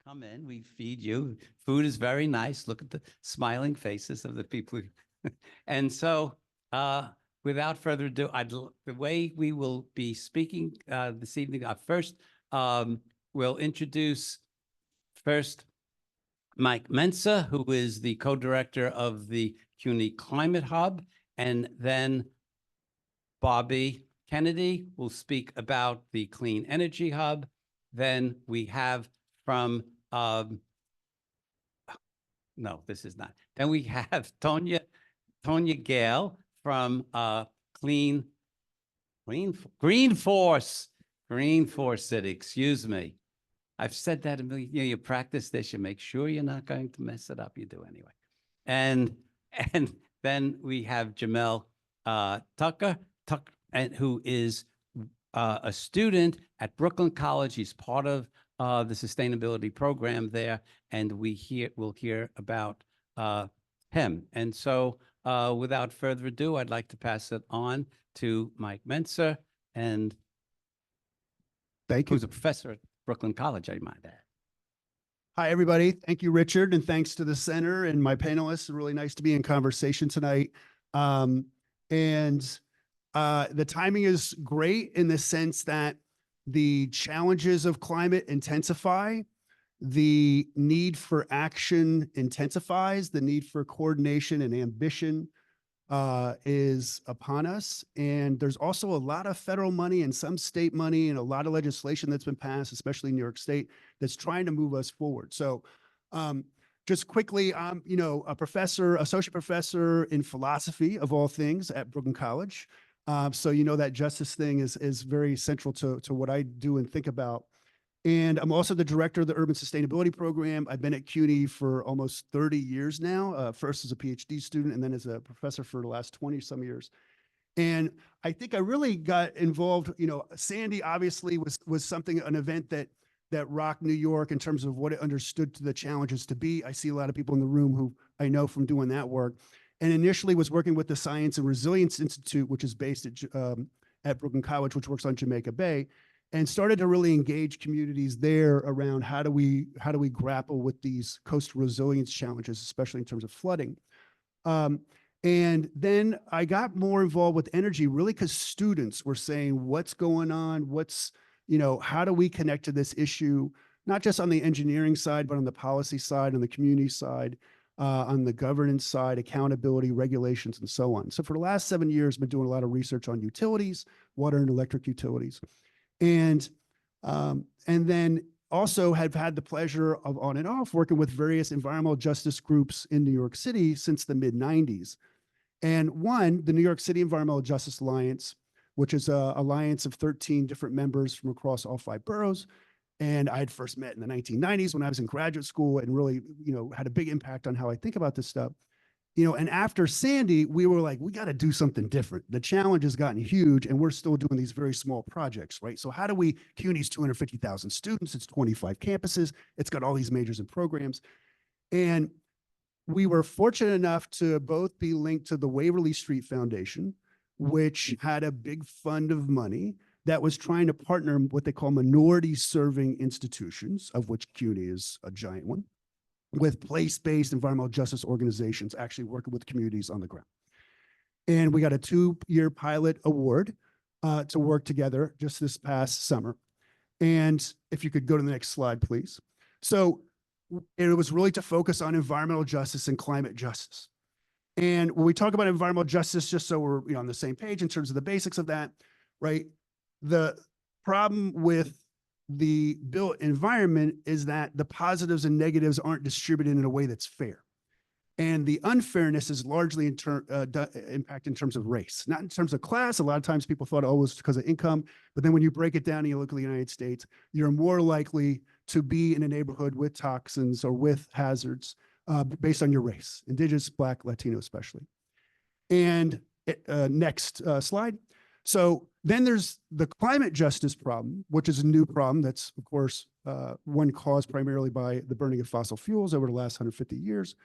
come in, we feed you. Food is very nice. Look at the smiling faces of the people. And so, without further ado, the way we will be speaking this evening, first, we'll introduce first Mike Menser, who is the co-director of the CUNY Climate Hub, and then Bobby Kennedy will speak about the Clean Energy Hub. Then we have from, no, this is not. Then we have Tonya Gayle from Green Force City, excuse me. I've said that a million, you practice this, you make sure you're not going to mess it up, you do anyway. And then we have Jamelle Tucker, who is a student at Brooklyn College. He's part of the sustainability program there, and we'll hear about him. And so without further ado, I'd like to pass it on to Mike Menser, and thank you. Who's a professor at Brooklyn College, I might add. Hi, everybody. Thank you, Richard, and thanks to the center and my panelists. Really nice to be in conversation tonight. The timing is great in the sense that the challenges of climate intensify, the need for action intensifies, the need for coordination and ambition is upon us. And there's also a lot of federal money and some state money and a lot of legislation that's been passed, especially in New York State, that's trying to move us forward. So just quickly, I'm associate professor in philosophy of all things at Brooklyn College. So that justice thing is very central to what I do and think about. And I'm also the director of the Urban Sustainability Program. I've been at CUNY for almost 30 years now, first as a PhD student and then as a professor for the last 20 some years. And I think I really got involved, Sandy obviously was something, an event that rocked New York in terms of what it understood to the challenges to be. I see a lot of people in the room who I know from doing that work. And initially was working with the Science and Resilience Institute, which is based at Brooklyn College, which works on Jamaica Bay, and started to really engage communities there around how do we grapple with these coastal resilience challenges, especially in terms of flooding. And then I got more involved with energy, really because students were saying, what's going on? How do we connect to this issue, not just on the engineering side, but on the policy side, on the community side, on the governance side, accountability, regulations, and so on. So for the last 7 years, I've been doing a lot of research on utilities, water and electric utilities. And then also have had the pleasure of on and off working with various environmental justice groups in New York City since the mid-90s. And the New York City Environmental Justice Alliance, which is an alliance of 13 different members from across all 5 boroughs. And I had first met in the 1990s when I was in graduate school and really, had a big impact on how I think about this stuff. And after Sandy, we were like, we got to do something different. The challenge has gotten huge and we're still doing these very small projects, right? So how do we, CUNY's 250,000 students, it's 25 campuses, it's got all these majors and programs. And we were fortunate enough to both be linked to the Waverly Street Foundation, which had a big fund of money that was trying to partner what they call minority serving institutions, of which CUNY is a giant one, with place-based environmental justice organizations actually working with communities on the ground. And we got a 2-year pilot award to work together just this past summer. And if you could go to the next slide, please. So it was really to focus on environmental justice and climate justice. And when we talk about environmental justice, just so we're on the same page in terms of the basics of that, right? The problem with the built environment is that the positives and negatives aren't distributed in a way that's fair. And the unfairness is largely impact in terms of race, not in terms of class. A lot of times people thought, oh, it was because of income. But then when you break it down and you look at the United States, you're more likely to be in a neighborhood with toxins or with hazards based on your race, Indigenous, Black, Latino especially. And next slide. So then there's the climate justice problem, which is a new problem that's, of course, one caused primarily by the burning of fossil fuels over the last 150 years.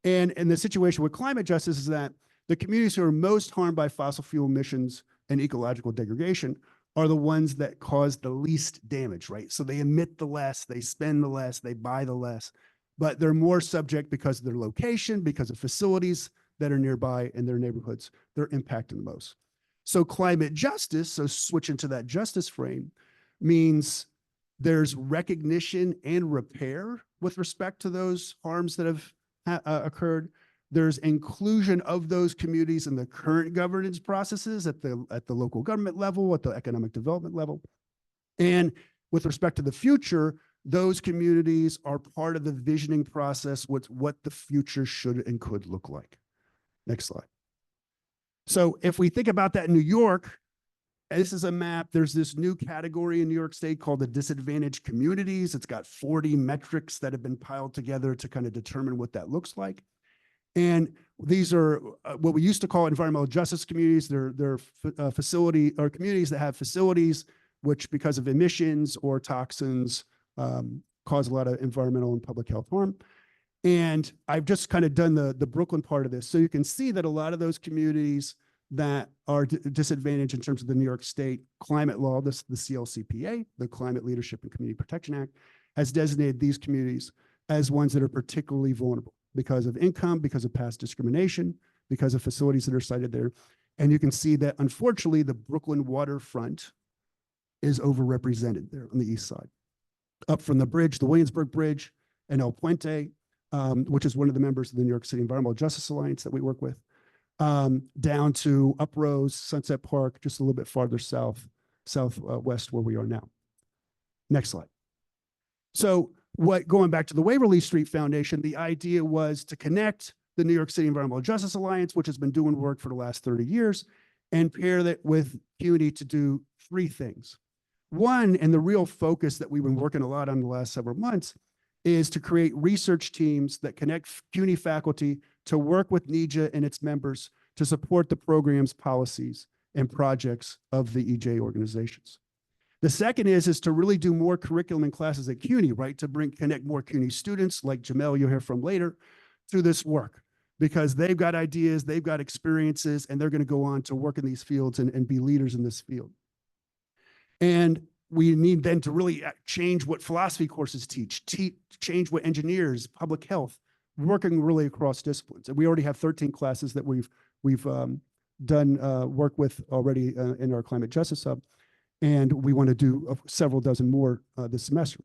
And the situation with climate justice is that the communities who are most harmed by fossil fuel emissions and ecological degradation are the ones that cause the least damage, right? So they emit the less, they spend the less, they buy the less, but they're more subject because of their location, because of facilities that are nearby in their neighborhoods, they're impacting the most. So climate justice, so switching to that justice frame, means there's recognition and repair with respect to those harms that have occurred. There's inclusion of those communities in the current governance processes at the local government level, at the economic development level. And with respect to the future, those communities are part of the visioning process with what the future should and could look like. Next slide. So if we think about that in New York, this is a map. There's this new category in New York State called the disadvantaged communities. It's got 40 metrics that have been piled together to kind of determine what that looks like. And these are what we used to call environmental justice communities. They're facility or communities that have facilities which, because of emissions or toxins, cause a lot of environmental and public health harm. And I've just kind of done the Brooklyn part of this. So you can see that a lot of those communities that are disadvantaged in terms of the New York State climate law, the CLCPA, the Climate Leadership and Community Protection Act, has designated these communities as ones that are particularly vulnerable because of income, because of past discrimination, because of facilities that are cited there. And you can see that, unfortunately, the Brooklyn waterfront is overrepresented there on the east side. Up from the bridge, the Williamsburg Bridge and El Puente, which is one of the members of the New York City Environmental Justice Alliance that we work with, down to Uprose, Sunset Park, just a little bit farther southwest where we are now. Next slide. So going back to the Waverly Street Foundation, the idea was to connect the New York City Environmental Justice Alliance, which has been doing work for the last 30 years, and pair that with CUNY to do three things. One, and the real focus that we've been working a lot on the last several months, is to create research teams that connect CUNY faculty to work with NEJA and its members to support the programs, policies, and projects of the EJ organizations. The second is to really do more curriculum and classes at CUNY, right? To connect more CUNY students, like Jamelle you'll hear from later, to this work, because they've got ideas, they've got experiences, and they're going to go on to work in these fields and be leaders in this field. And we need then to really change what philosophy courses teach, change what engineers, public health, working really across disciplines. And we already have 13 classes that we've done work with already in our Climate Justice Hub. And we want to do several dozen more this semester.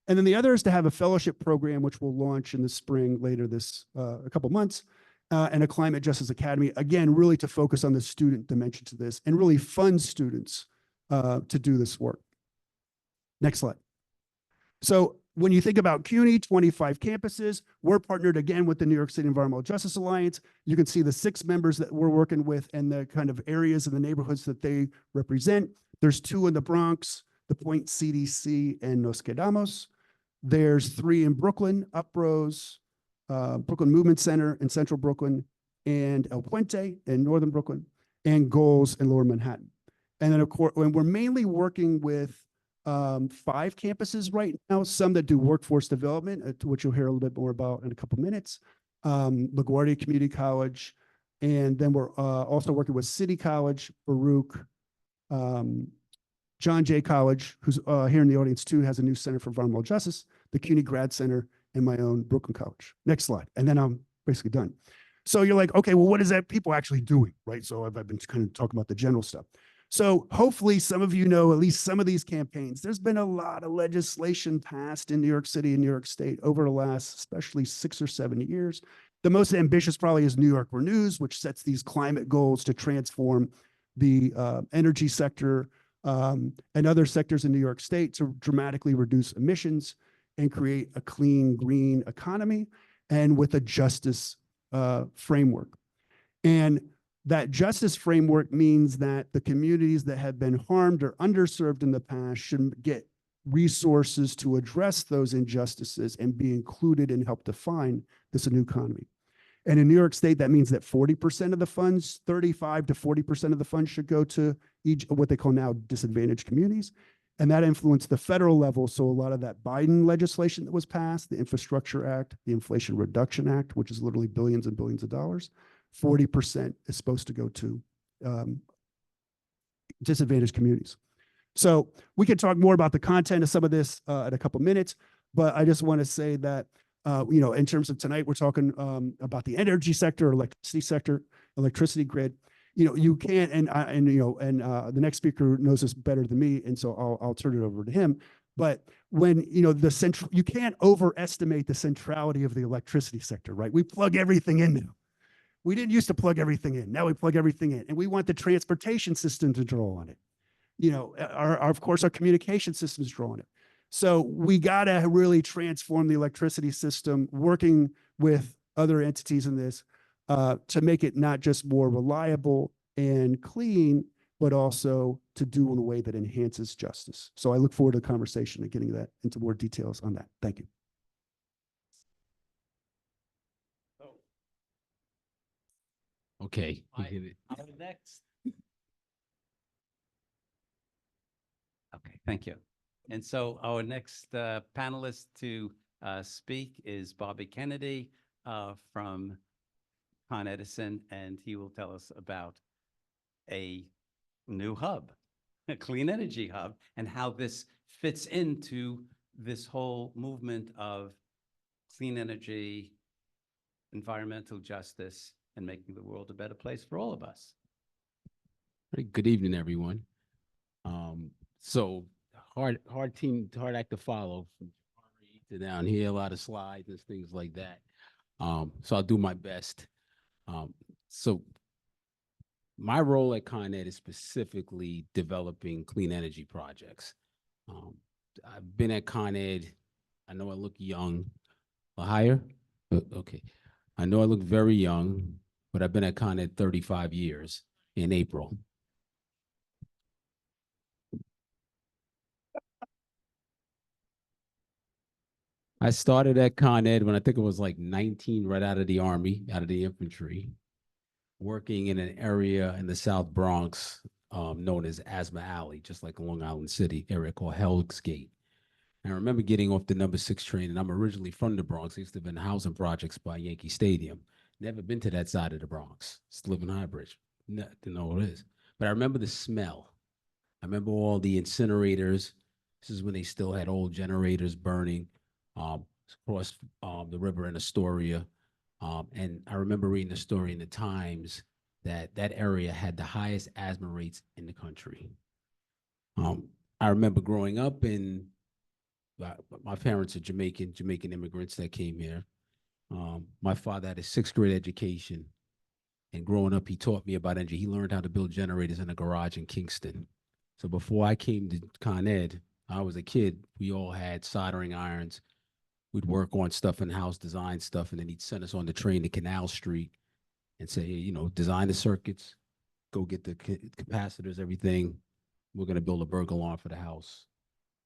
And then the other is to have a fellowship program, which we'll launch in the spring later this, a couple months, and a Climate Justice Academy, again, really to focus on the student dimension to this and really fund students to do this work. Next slide. So when you think about CUNY, 25 campuses, we're partnered again with the New York City Environmental Justice Alliance. You can see the 6 members that we're working with and the kind of areas and the neighborhoods that they represent. There's 2 in the Bronx, the Point CDC and Nos Quedamos. There's 3 in Brooklyn, Uprose, Brooklyn Movement Center in Central Brooklyn, and El Puente in Northern Brooklyn, and Goals in Lower Manhattan. And then, of course, when we're mainly working with 5 campuses right now, some that do workforce development, which you'll hear a little bit more about in a couple minutes, LaGuardia Community College, and then we're also working with City College, Baruch, John Jay College, who's here in the audience too, has a new Center for Environmental Justice, the CUNY Grad Center, and my own Brooklyn College. Next slide, and then I'm basically done. So you're like, okay, well, what is that people actually doing, right? So I've been kind of talking about the general stuff. So hopefully some of you know at least some of these campaigns. There's been a lot of legislation passed in New York City and New York State over the last, especially 6 or 7 years. The most ambitious probably is New York Renews, which sets these climate goals to transform the energy sector and other sectors in New York State to dramatically reduce emissions and create a clean, green economy, and with a justice framework. And that justice framework means that the communities that have been harmed or underserved in the past should get resources to address those injustices and be included and help define this new economy. And in New York State, that means that 40% of the funds, 35 to 40% of the funds should go to each what they call now disadvantaged communities. And that influenced the federal level. So a lot of that Biden legislation that was passed, the Infrastructure Act, the Inflation Reduction Act, which is literally billions and billions of dollars, 40% is supposed to go to disadvantaged communities. So we can talk more about the content of some of this in a couple minutes, but I just want to say that, in terms of tonight, we're talking about the energy sector, electricity grid. You can't, and the next speaker knows this better than me, and so I'll turn it over to him. But when, you can't overestimate the centrality of the electricity sector, right? We plug everything in now. We didn't used to plug everything in. Now we plug everything in, and we want the transportation system to draw on it. Of course, our communication systems draw on it. So we got to really transform the electricity system, working with other entities in this to make it not just more reliable and clean, but also to do in a way that enhances justice. So I look forward to the conversation and getting that into more details on that. Thank you. Okay. Our next. Okay, thank you. And so our next panelist to speak is Bobby Kennedy from Con Edison, and he will tell us about a new hub, a clean energy hub, and how this fits into this whole movement of clean energy, environmental justice, and making the world a better place for all of us. Good evening, everyone. So hard act to follow from to down here, a lot of slides and things like that. So I'll do my best. So my role at Con Ed is specifically developing clean energy projects. I've been at Con Ed, I know I look young, higher? Okay. I know I look very young, but I've been at Con Ed 35 years in April. I started at Con Ed when I think it was like 19, right out of the Army, out of the infantry, working in an area in the South Bronx known as Asthma Alley, just like Long Island City, area called Hell's Gate. And I remember getting off the number 6 train, and I'm originally from the Bronx. I used to have been housing projects by Yankee Stadium. Never been to that side of the Bronx. Just live in High Bridge. Didn't know what it is. But I remember the smell. I remember all the incinerators. This is when they still had old generators burning across the river in Astoria. And I remember reading the story in the Times that that area had the highest asthma rates in the country. I remember growing up in, my parents are Jamaican immigrants that came here. My father had a 6th grade education, and growing up, he taught me about energy. He learned how to build generators in a garage in Kingston. So before I came to Con Ed, I was a kid. We all had soldering irons. We'd work on stuff in house, design stuff, and then he'd send us on the train to Canal Street and say, design the circuits, go get the capacitors, everything. We're going to build a burglar alarm for the house.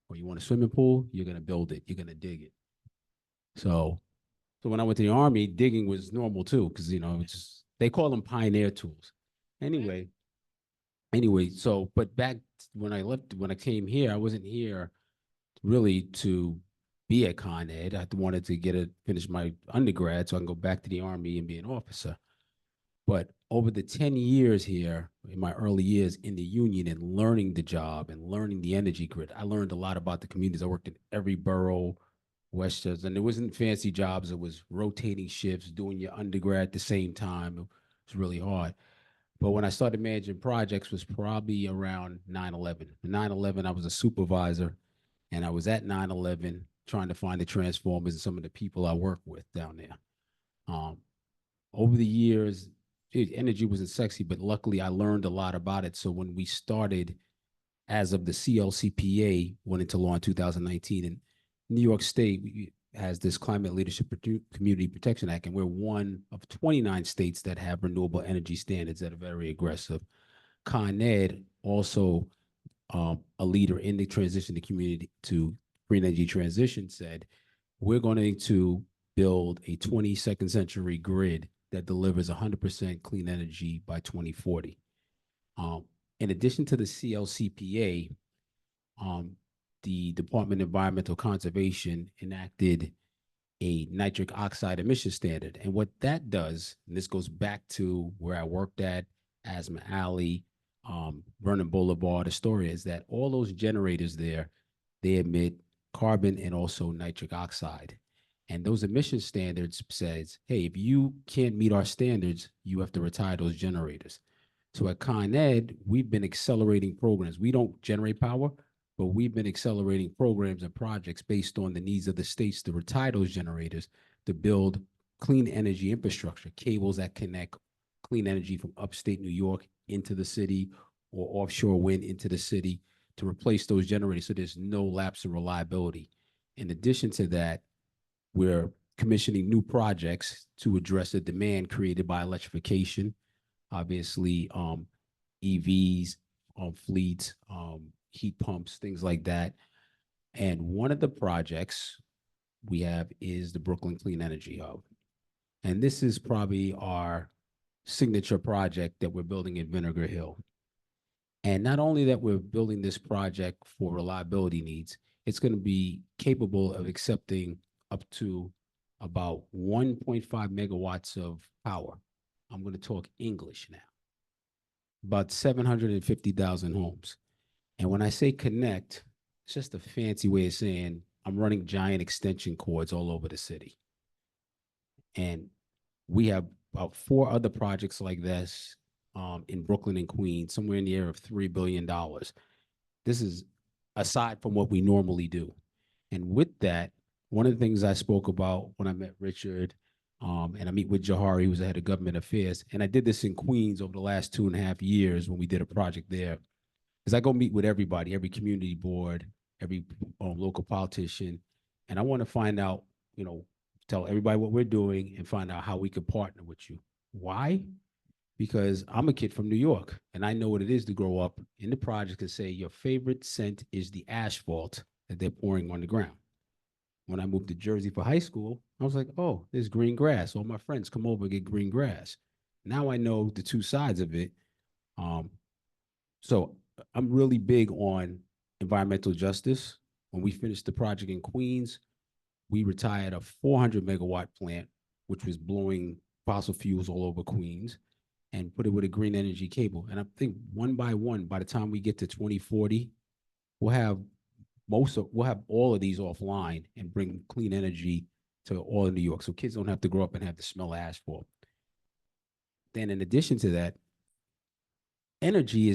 Or you want a swimming pool? You're going to build it. You're going to dig it. So when I went to the Army, digging was normal too, because, they call them pioneer tools. Anyway, so, but back when I came here, I wasn't here really to be at Con Ed. I wanted to finish my undergrad so I can go back to the Army and be an officer. But over the 10 years here, in my early years in the union and learning the job and learning the energy grid, I learned a lot about the communities. I worked in every borough, Westchester, and it wasn't fancy jobs. It was rotating shifts, doing your undergrad at the same time. It was really hard. But when I started managing projects was probably around 9/11. 9/11, I was a supervisor, and I was at 9/11 trying to find the transformers and some of the people I work with down there. Over the years, energy wasn't sexy, but luckily I learned a lot about it. So when we started, as of the CLCPA, went into law in 2019, and New York State has this Climate Leadership Community Protection Act, and we're one of 29 states that have renewable energy standards that are very aggressive. Con Ed, also a leader in the transition to community to green energy transition, said, we're going to build a 22nd century grid that delivers 100% clean energy by 2040. In addition to the CLCPA, the Department of Environmental Conservation enacted a nitric oxide emission standard. And what that does, and this goes back to where I worked at, Asthma Alley, Vernon Boulevard, Astoria, is that all those generators there, they emit carbon and also nitric oxide. And those emission standards says, hey, if you can't meet our standards, you have to retire those generators. So at Con Ed, we've been accelerating programs. We don't generate power, but we've been accelerating programs and projects based on the needs of the states to retire those generators to build clean energy infrastructure, cables that connect clean energy from upstate New York into the city or offshore wind into the city to replace those generators so there's no lapse of reliability. In addition to that, we're commissioning new projects to address the demand created by electrification, obviously EVs, fleets, heat pumps, things like that. And one of the projects we have is the Brooklyn Clean Energy Hub. And this is probably our signature project that we're building in Vinegar Hill. And not only that we're building this project for reliability needs, it's going to be capable of accepting up to about 1.5 megawatts of power. I'm going to talk English now. About 750,000 homes. And when I say connect, it's just a fancy way of saying I'm running giant extension cords all over the city. And we have about 4 other projects like this in Brooklyn and Queens, somewhere in the area of $3 billion. This is aside from what we normally do. And with that, one of the things I spoke about when I met Richard, and I meet with Jahari, who's the head of government affairs, and I did this in Queens over the last 2.5 years when we did a project there, is I go meet with everybody, every community board, every local politician, and I want to find out, tell everybody what we're doing and find out how we could partner with you. Why? Because I'm a kid from New York, and I know what it is to grow up in the project and say your favorite scent is the asphalt that they're pouring on the ground. When I moved to Jersey for high school, I was like, oh, there's green grass. All my friends come over and get green grass. Now I know the two sides of it. So I'm really big on environmental justice. When we finished the project in Queens, we retired a 400 megawatt plant, which was blowing fossil fuels all over Queens, and put it with a green energy cable. And I think one by one, by the time we get to 2040, we'll have all of these offline and bring clean energy to all of New York. So kids don't have to grow up and have to smell asphalt. Then in addition to that, energy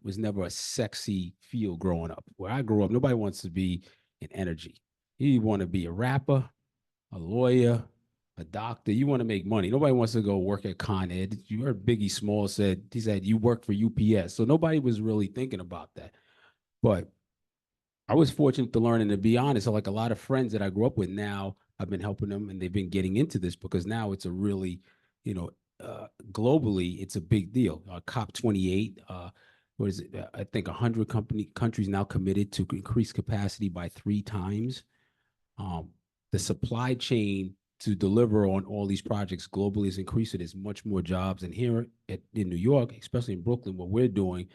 was never a sexy field growing up. Where I grew up, nobody wants to be in energy. You want to be a rapper, a lawyer, a doctor. You want to make money. Nobody wants to go work at Con Ed. You heard Biggie Small said, you work for UPS. So nobody was really thinking about that. But I was fortunate to learn, and to be honest, like a lot of friends that I grew up with now, I've been helping them and they've been getting into this because now it's a really, globally, it's a big deal. COP28, what is it? I think 100 countries now committed to increase capacity by 3 times. The supply chain to deliver on all these projects globally is increasing. There's much more jobs. And here in New York, especially in Brooklyn, what we're doing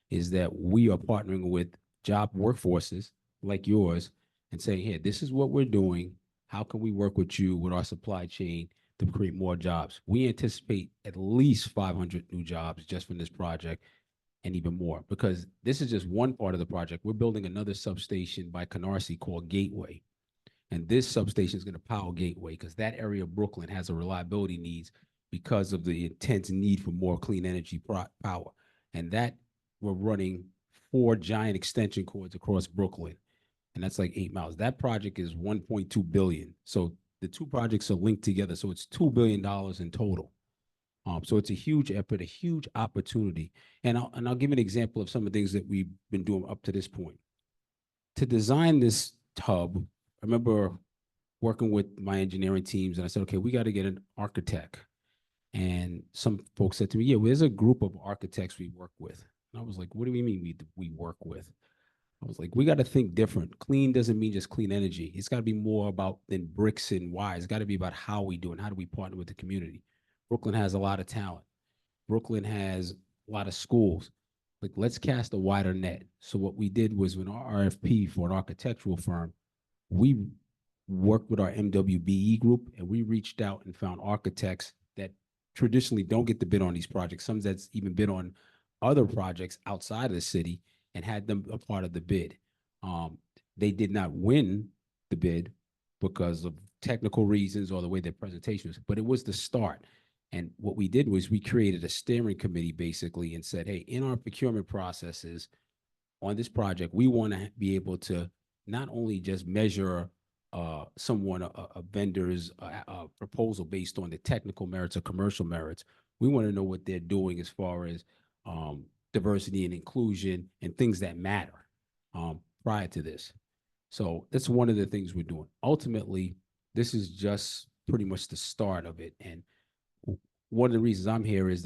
is that we are partnering with job workforces like yours and saying, hey, this is what we're doing. How can we work with you with our supply chain to create more jobs? We anticipate at least 500 new jobs just from this project and even more, because this is just one part of the project. We're building another substation by Canarsie called Gateway. And this substation is going to power Gateway because that area of Brooklyn has a reliability needs because of the intense need for more clean energy power. And that we're running 4 giant extension cords across Brooklyn. And that's like 8 miles. That project is $1.2 billion. So the 2 projects are linked together. So it's $2 billion in total. So it's a huge effort, a huge opportunity. And I'll give an example of some of the things that we've been doing up to this point. To design this hub, I remember working with my engineering teams and I said, okay, we got to get an architect. And some folks said to me, yeah, well, there's a group of architects we work with. And I was like, what do we mean we work with? I was like, we got to think different. Clean doesn't mean just clean energy. It's got to be more about than bricks and wires. It's got to be about how we do and how do we partner with the community. Brooklyn has a lot of talent. Brooklyn has a lot of schools. Like, let's cast a wider net. So what we did was with our RFP for an architectural firm, we worked with our MWBE group and we reached out and found architects that traditionally don't get to bid on these projects. Some that's even bid on other projects outside of the city and had them a part of the bid. They did not win the bid because of technical reasons or the way their presentation was, but it was the start. And what we did was we created a steering committee basically and said, hey, in our procurement processes on this project, we want to be able to not only just measure a vendor's proposal based on the technical merits or commercial merits. We want to know what they're doing as far as diversity and inclusion and things that matter prior to this. So that's one of the things we're doing. Ultimately, this is just pretty much the start of it. And one of the reasons I'm here is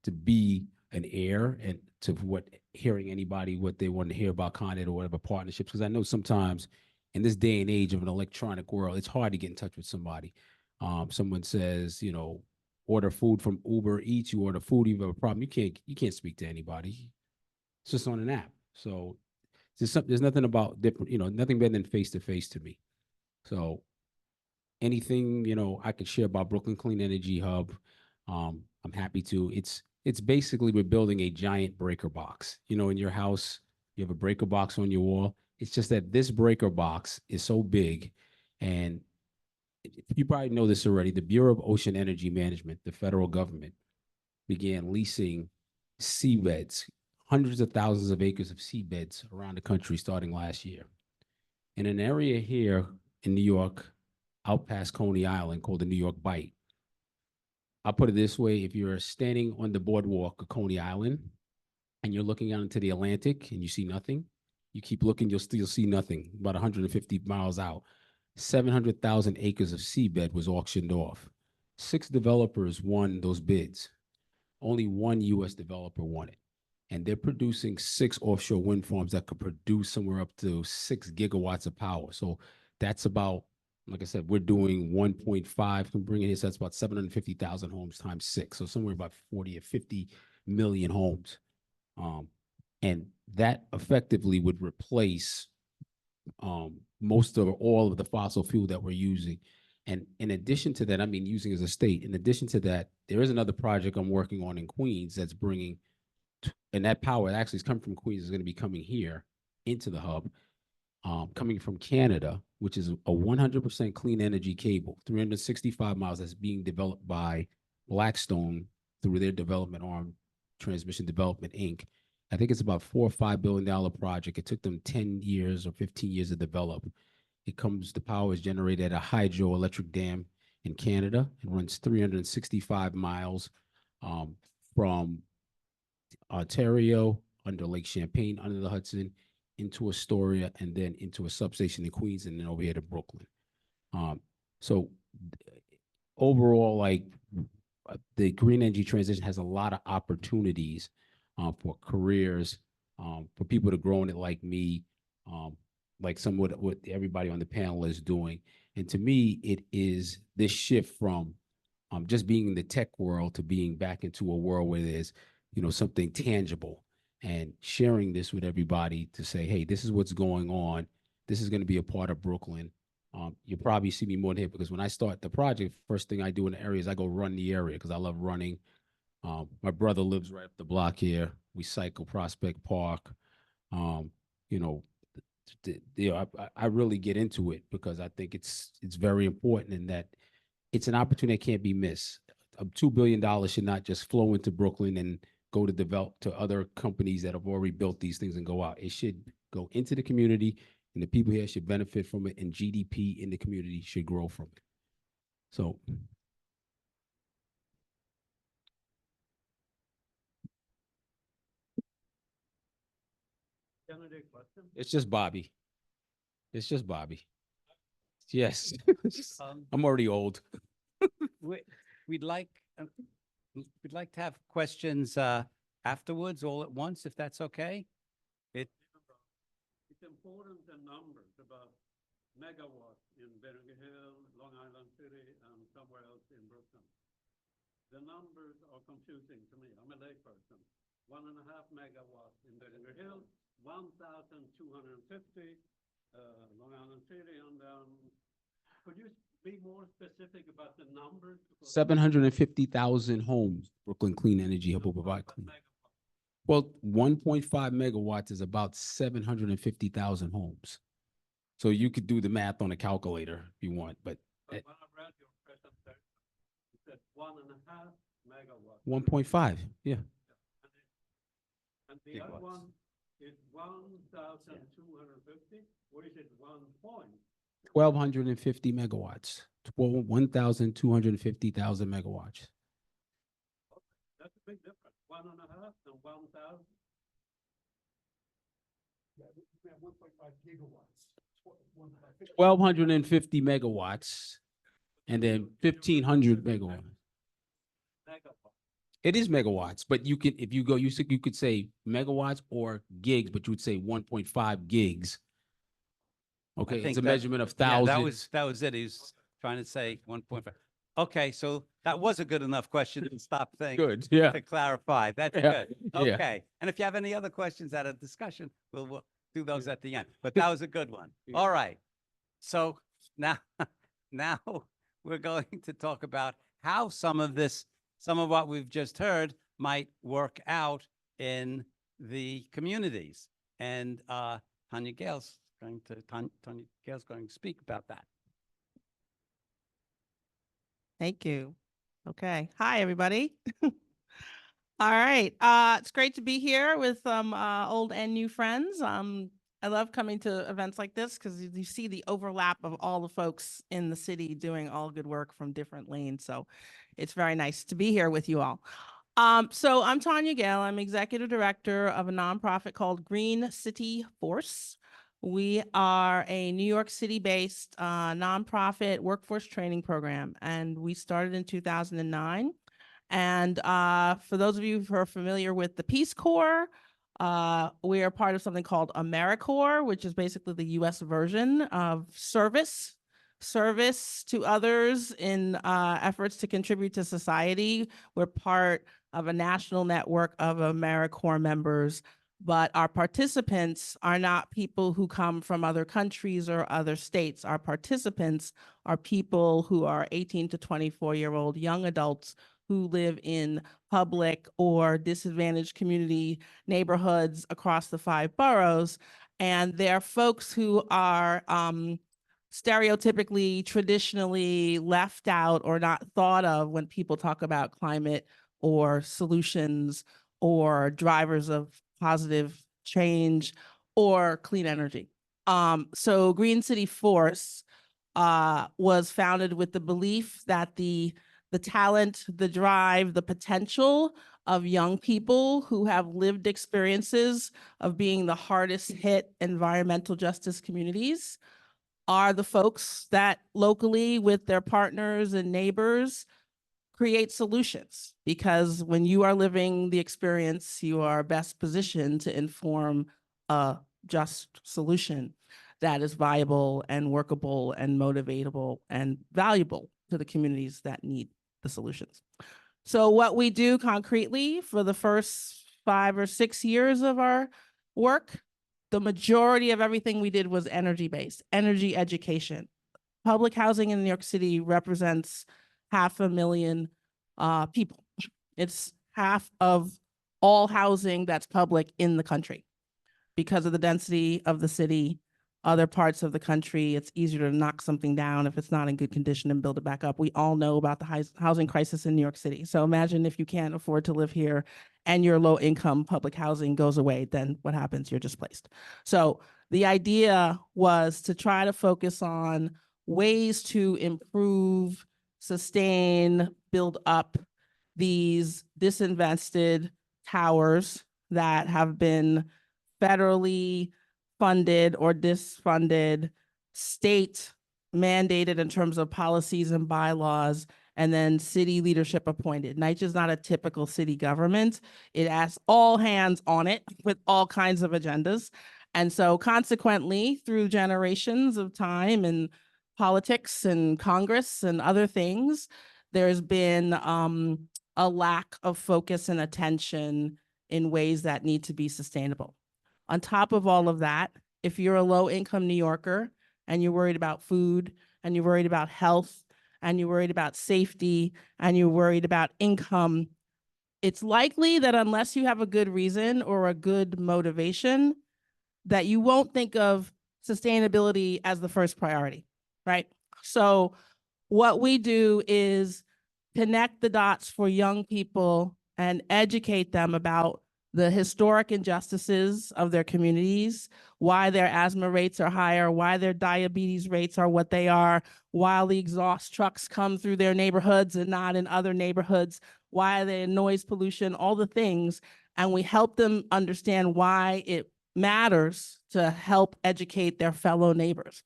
to be an heir and to hearing anybody what they want to hear about Con Ed or whatever partnerships, because I know sometimes in this day and age of an electronic world, it's hard to get in touch with somebody. Someone says, you know, order food from Uber Eats, you order food, you have a problem, you can't speak to anybody. It's just on an app. So there's nothing about different, you know, nothing better than face-to-face to me. So anything, you know, I could share about Brooklyn Clean Energy Hub, I'm happy to. It's basically we're building a giant breaker box. You know, in your house, you have a breaker box on your wall. It's just that this breaker box is so big, and you probably know this already. The Bureau of Ocean Energy Management, the federal government, began leasing seabeds, hundreds of thousands of acres of seabeds around the country starting last year. In an area here in New York, out past Coney Island, called the New York Bight. I'll put it this way: if you're standing on the boardwalk of Coney Island and you're looking out into the Atlantic and you see nothing, you keep looking, you'll still see nothing. About 150 miles out, 700,000 acres of seabed was auctioned off. 6 developers won those bids. Only 1 U.S. developer won it. And they're producing 6 offshore wind farms that could produce somewhere up to 6 gigawatts of power. So that's about, like I said, we're doing 1.5, can bring it here, so that's about 750,000 homes times 6. So somewhere about 40 or 50 million homes. And that effectively would replace most of all of the fossil fuel that we're using. And in addition to that, I mean, using as a state, in addition to that, there is another project I'm working on in Queens that's bringing, and that power actually is coming from Queens, is going to be coming here into the hub, coming from Canada, which is a 100% clean energy cable, 365 miles, that's being developed by Blackstone through their development arm, Transmission Development, Inc. I think it's about $4 or $5 billion project. It took them 10 years or 15 years to develop. The power is generated at a hydroelectric dam in Canada and runs 365 miles from Ontario, under Lake Champlain, under the Hudson, into Astoria, and then into a substation in Queens, and then over here to Brooklyn. So overall, like, the green energy transition has a lot of opportunities for careers, for people to grow in it like me, like what everybody on the panel is doing. And to me, it is this shift from just being in the tech world to being back into a world where there's, you know, something tangible, and sharing this with everybody to say, hey, this is what's going on. This is going to be a part of Brooklyn. You'll probably see me more than here, because when I start the project, first thing I do in the area is I go run the area, because I love running. My brother lives right up the block here. We cycle Prospect Park. You know, I really get into it because I think it's very important, in that it's an opportunity that can't be missed. $2 billion should not just flow into Brooklyn and go to develop to other companies that have already built these things and go out. It should go into the community, and the people here should benefit from it, and GDP in the community should grow from it. So. It's just Bobby. It's just Bobby. Yes. I'm already old. We'd like to have questions afterwards, all at once, if that's okay. It's important, the numbers about megawatts in Bergen Hill, Long Island City, and somewhere else in Brooklyn. The numbers are confusing to me. I'm a layperson. 1.5 megawatts in Bergen Hill, 1,250 Long Island City, and could you be more specific about the numbers? 750,000 homes, Brooklyn Clean Energy Hub will provide clean. Well, 1.5 megawatts is about 750,000 homes. So you could do the math on a calculator if you want, but But when I read your presentation, you said 1.5 megawatts. 1.5, yeah. And the other Gigawatts. one is 1,250, or is it 1 point? 1,250 megawatts, 1,250,000 megawatts. That's a big difference, 1.5 and 1,000. 1.5 gigawatts. 1,250 megawatts and then 1,500 megawatts. Megawatt. It is megawatts, but you can, if you go, you could say megawatts or gigs, but you would say 1.5 gigs. Okay, it's think a that- measurement of Yeah, thousands. that was it. He was trying to say 1.5. Okay, so that was a good enough question to stop saying, Good, yeah. to clarify. That's Yeah, good. yeah. Okay. And if you have any other questions at a discussion, we'll do those at the end. But that was a good one. Yeah. All right. So now, now we're going to talk about how some of what we've just heard might work out in the communities. And Tonya Gayle's going to speak about that. Thank you. Okay. Hi, everybody. All right. It's great to be here with some old and new friends. I love coming to events like this because you see the overlap of all the folks in the city doing all good work from different lanes. So it's very nice to be here with you all. So I'm Tonya Gayle. I'm executive director of a nonprofit called Green City Force. We are a New York City-based nonprofit workforce training program, and we started in 2009. And for those of you who are familiar with the Peace Corps, we are part of something called AmeriCorps, which is basically the U.S. version of service to others in efforts to contribute to society. We're part of a national network of AmeriCorps members, but our participants are not people who come from other countries or other states. Our participants are people who are 18 to 24-year-old young adults who live in public or disadvantaged community neighborhoods across the 5 boroughs. And they're folks who are stereotypically, traditionally left out or not thought of when people talk about climate or solutions or drivers of positive change or clean energy. So Green City Force was founded with the belief that the talent, the drive, the potential of young people who have lived experiences of being the hardest hit environmental justice communities are the folks that locally with their partners and neighbors create solutions, because when you are living the experience, you are best positioned to inform a just solution that is viable and workable and motivatable and valuable to the communities that need the solutions. So what we do concretely for the first 5 or 6 years of our work, the majority of everything we did was energy-based, energy education. Public housing in New York City represents 500,000 people. It's half of all housing that's public in the country. Because of the density of the city, other parts of the country, it's easier to knock something down if it's not in good condition and build it back up. We all know about the housing crisis in New York City. So imagine if you can't afford to live here and your low income public housing goes away, then what happens? You're displaced. So the idea was to try to focus on ways to improve, sustain, build up these disinvested towers that have been federally funded or disfunded, state mandated in terms of policies and bylaws, and then city leadership appointed. NYCH is not a typical city government. It has all hands on it with all kinds of agendas. And so consequently, through generations of time and politics and Congress and other things, there's been a lack of focus and attention in ways that need to be sustainable. On top of all of that, if you're a low-income New Yorker and you're worried about food and you're worried about health and you're worried about safety and you're worried about income, it's likely that unless you have a good reason or a good motivation, that you won't think of sustainability as the first priority, right? So what we do is connect the dots for young people and educate them about the historic injustices of their communities, why their asthma rates are higher, why their diabetes rates are what they are, while the exhaust trucks come through their neighborhoods and not in other neighborhoods, why the noise pollution, all the things. And we help them understand why it matters to help educate their fellow neighbors.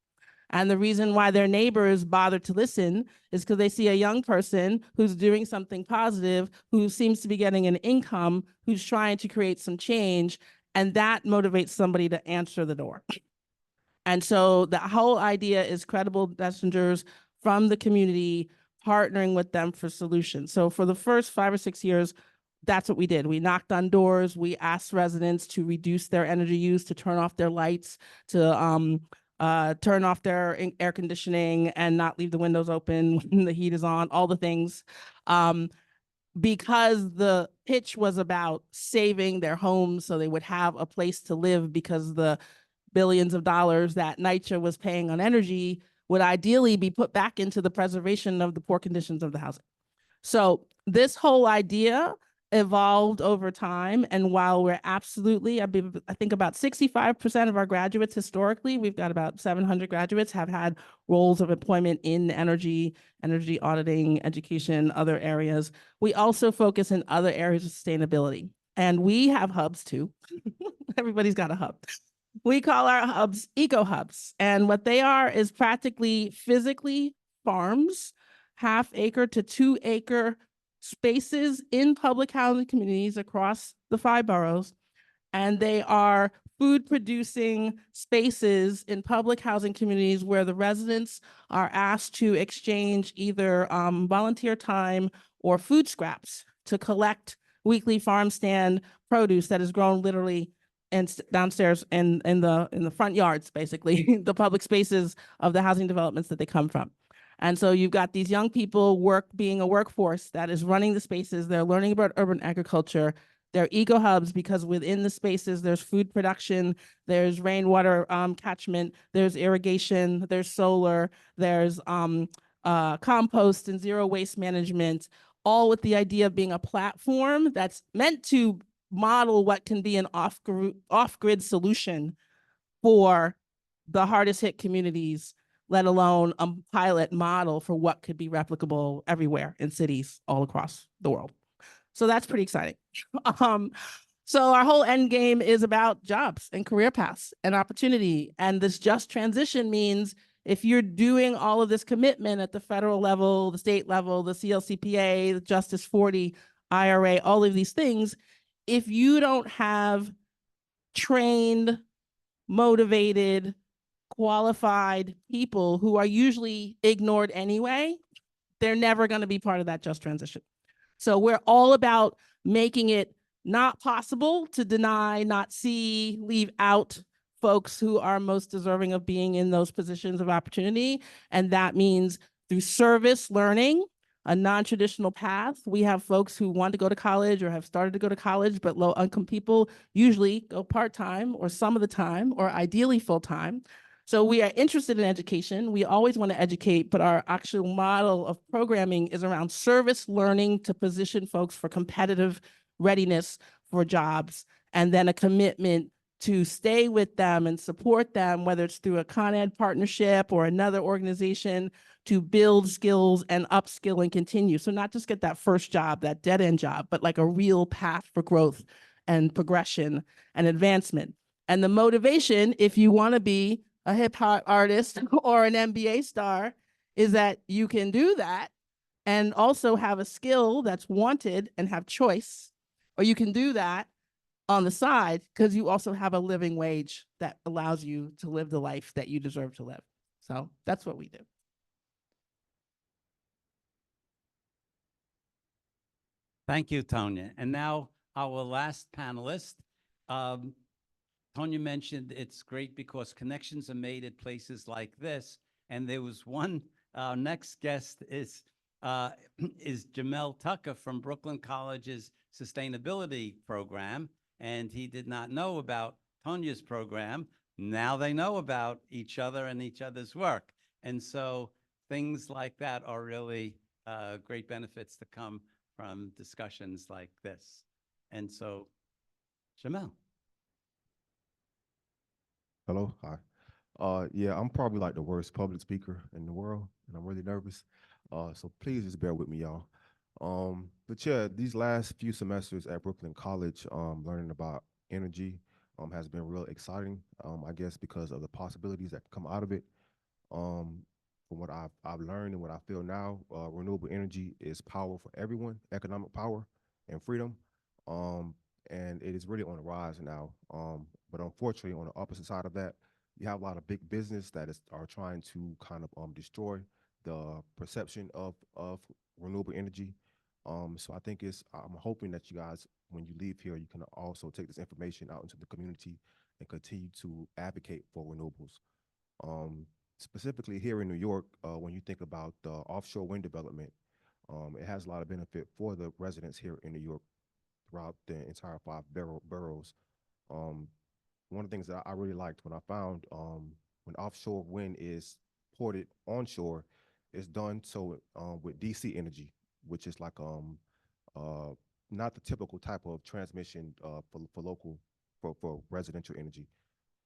And the reason why their neighbors bother to listen is because they see a young person who's doing something positive, who seems to be getting an income, who's trying to create some change, and that motivates somebody to answer the door. And so the whole idea is credible messengers from the community, partnering with them for solutions. So for the first 5 or 6 years, that's what we did. We knocked on doors. We asked residents to reduce their energy use, to turn off their lights, to turn off their air conditioning and not leave the windows open when the heat is on, all the things. Because the pitch was about saving their homes so they would have a place to live, because the billions of dollars that NYCHA was paying on energy would ideally be put back into the preservation of the poor conditions of the housing. So this whole idea evolved over time. And while we're absolutely, I think about 65% of our graduates historically, we've got about 700 graduates, have had roles of employment in energy auditing, education, other areas. We also focus in other areas of sustainability. And we have hubs too. Everybody's got a hub. We call our hubs eco hubs. And what they are is practically physically farms, 1/2 acre to 2 acre spaces in public housing communities across the 5 boroughs. And they are food producing spaces in public housing communities where the residents are asked to exchange either volunteer time or food scraps to collect weekly farm stand produce that is grown literally and downstairs in the front yards, basically, the public spaces of the housing developments that they come from. And so you've got these young people being a workforce that is running the spaces. They're learning about urban agriculture. They're eco hubs because within the spaces, there's food production, there's rainwater catchment, there's irrigation, there's solar, there's compost and zero waste management, all with the idea of being a platform that's meant to model what can be an off-grid solution for the hardest hit communities, let alone a pilot model for what could be replicable everywhere in cities all across the world. So that's pretty exciting. So our whole end game is about jobs and career paths and opportunity. And this just transition means if you're doing all of this commitment at the federal level, the state level, the CLCPA, the Justice 40, IRA, all of these things, if you don't have trained, motivated, qualified people who are usually ignored anyway, they're never going to be part of that just transition. So we're all about making it not possible to deny, not see, leave out folks who are most deserving of being in those positions of opportunity. And that means through service learning, a non-traditional path. We have folks who want to go to college or have started to go to college, but low-income people usually go part-time or some of the time, or ideally full-time. So we are interested in education. We always want to educate, but our actual model of programming is around service learning to position folks for competitive readiness for jobs, and then a commitment to stay with them and support them, whether it's through a Con Ed partnership or another organization, to build skills and upskill and continue. So not just get that first job, that dead end job, but like a real path for growth and progression and advancement. And the motivation, if you want to be a hip hop artist or an NBA star, is that you can do that and also have a skill that's wanted and have choice, or you can do that on the side because you also have a living wage that allows you to live the life that you deserve to live. So that's what we do. Thank you, Tonya. And now our last panelist. Tonya mentioned it's great because connections are made at places like this. And there was one, our next guest is is Jamelle Tucker from Brooklyn College's sustainability program, and he did not know about Tonya's program. Now they know about each other and each other's work. And so things like that are really great benefits to come from discussions like this. And so, Jamelle. Hello, hi. Yeah, I'm probably like the worst public speaker in the world, and I'm really nervous. So please just bear with me, y'all. But yeah, these last few semesters at Brooklyn College, learning about energy, has been real exciting. I guess because of the possibilities that come out of it. From what I've learned and what I feel now, renewable energy is power for everyone, economic power and freedom. Um, and it is really on the rise now. But unfortunately, on the opposite side of that, you have a lot of big business that are trying to kind of destroy the perception of renewable energy. So I think I'm hoping that you guys, when you leave here, you can also take this information out into the community and continue to advocate for renewables. Specifically here in New York, when you think about the offshore wind development, it has a lot of benefit for the residents here in New York throughout the entire five boroughs. Um, One of the things that I really liked when I found when offshore wind is ported onshore, it's done so with DC energy, which is like uh, not the typical type of transmission for local for residential energy.